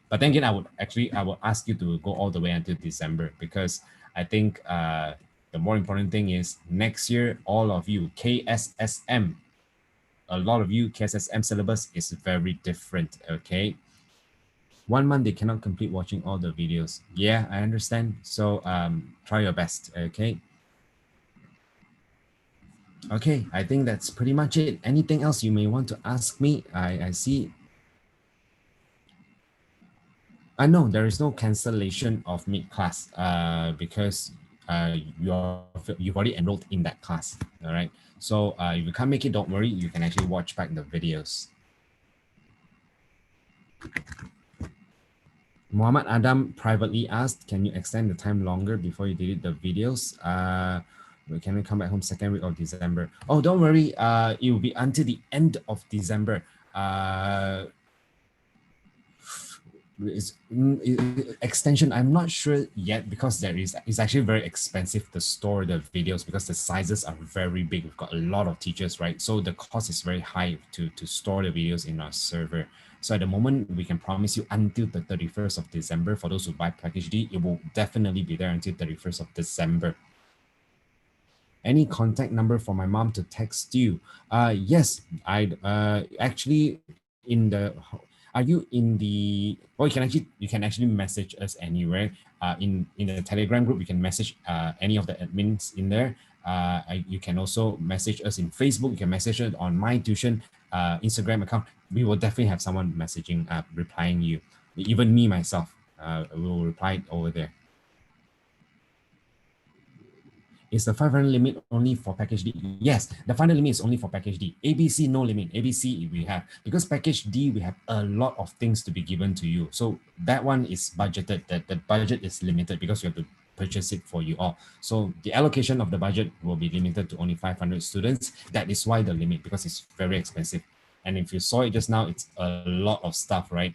But then again, I will ask you to go all the way until December, because I think the more important thing is next year, all of you, KSSM, a lot of you, KSSM syllabus is very different, okay? 1 month, they cannot complete watching all the videos. Yeah, I understand. So try your best, okay? Okay, I think that's pretty much it. Anything else you may want to ask me? I see. No, there is no cancellation of mid-class because you've already enrolled in that class, all right? So if you can't make it, don't worry. You can actually watch back the videos. Muhammad Adam privately asked, can you extend the time longer before you delete the videos? Can we come back home second week of December? Oh, don't worry. It will be until the end of December. Extension, I'm not sure yet, because it's actually very expensive to store the videos because the sizes are very big. We've got a lot of teachers, right? So the cost is very high to store the videos in our server. So at the moment, we can promise you until the 31st of December. For those who buy package D, it will definitely be there until 31st of December. Any contact number for my mom to text you? Yes, I actually in the, are you in the, or you can actually message us anywhere. In the Telegram group, you can message any of the admins in there. You can also message us in Facebook. You can message us on my tuition Instagram account. We will definitely have someone messaging, replying you. Even me myself will reply over there. Is the 500 limit only for package D? Yes, the 500 limit is only for package D. ABC, no limit. ABC, we have. Because package D, we have a lot of things to be given to you. So that one is budgeted. The budget is limited because you have to purchase it for you all. So the allocation of the budget will be limited to only 500 students. That is why the limit, because it's very expensive. And if you saw it just now, it's a lot of stuff, right?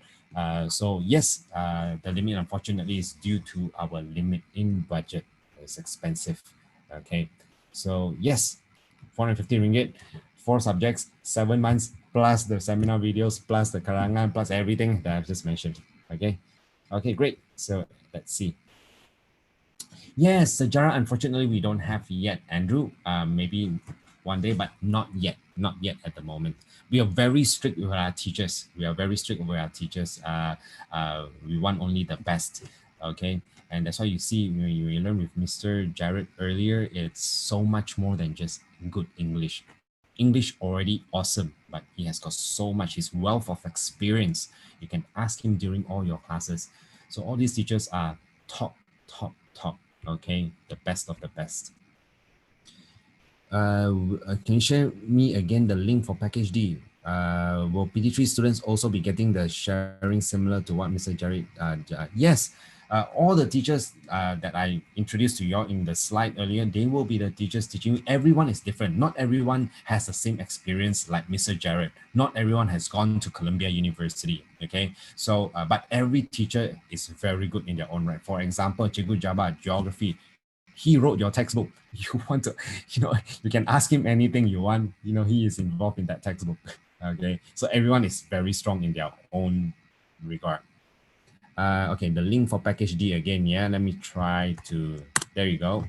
So yes, the limit unfortunately is due to our limit in budget. It's expensive. Okay, so yes, 450 ringgit, 4 subjects, 7 months, plus the seminar videos, plus the karangan, plus everything that I've just mentioned. Okay, okay, great. So let's see. Yes, Sajara, unfortunately, we don't have yet, Andrew. Maybe one day, but not yet at the moment. We are very strict with our teachers. We want only the best, okay? And that's why you see, when you learn with Mr. Jarod earlier, it's so much more than just good English. English already awesome, but he has got so much, his wealth of experience. You can ask him during all your classes. So all these teachers are top, top. Okay, the best of the best. Can you share me again the link for package D? Will PT3 students also be getting the sharing similar to what Mr. Jarod? Yes, all the teachers that I introduced to you all in the slide earlier, they will be the teachers teaching you. Everyone is different. Not everyone has the same experience like Mr. Jarod. Not everyone has gone to Columbia University. Okay, so but every teacher is very good in their own right. For example, Cikgu Jabba, geography. He wrote your textbook. You want to, you can ask him anything you want. He is involved in that textbook. Okay, so everyone is very strong in their own regard. Okay, the link for package D again. Yeah, let me try to. There you go.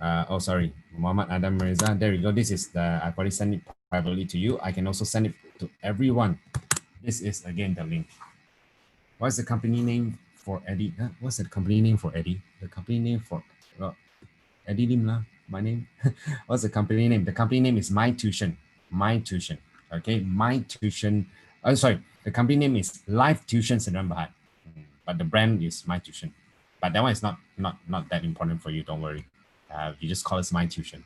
Oh, sorry, Muhammad Adam Reza. There you go. This is I've already sent it privately to you. I can also send it to everyone. This is again the link. What's the company name for Eddie? What's the company name for Eddie? The company name for Eddie Lim lah, my name. What's the company name? The company name is My Tuition. My Tuition. Okay, My Tuition. Oh, sorry. The company name is Live Tuition Syndrome Bahad, but the brand is My Tuition. But that one is not that important for you. Don't worry. You just call us My Tuition.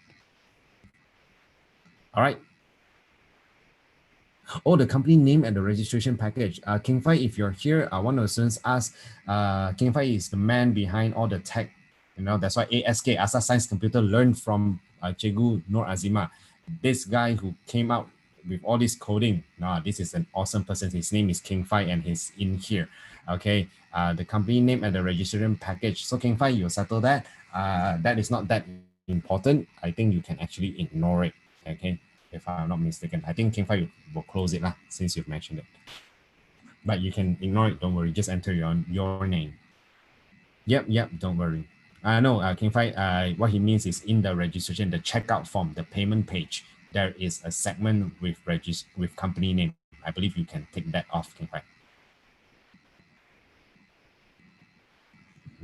All right. Oh, the company name and the registration package. King Fai, if you're here, one of the students asked, King Fai is the man behind all the tech. That's why ASK, Asa Science Computer, learned from Cikgu Nur Azima. This guy who came out with all this coding. This is an awesome person. His name is King Fai and he's in here. Okay, the company name and the registration package. So King Fai, you'll settle that. That is not that important. I think you can actually ignore it. Okay, if I'm not mistaken. I think King Fai will close it lah, since you've mentioned it. But you can ignore it, don't worry. Just enter your name. Yep, don't worry. No, King Fai, what he means is in the registration, the checkout form, the payment page, there is a segment with company name. I believe you can take that off, King Fai.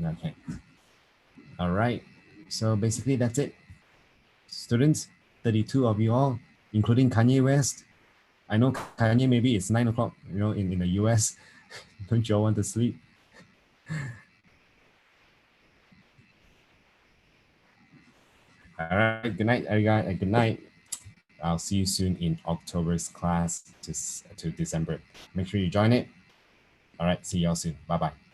Okay. All right. So basically that's it. Students, 32 of you all, including Kanye West. I know Kanye, maybe it's 9 o'clock, in the US. Don't you all want to sleep? All right, good night, everyone. Good night. I'll see you soon in October's class to December. Make sure you join it. All right, see y'all soon. Bye-bye.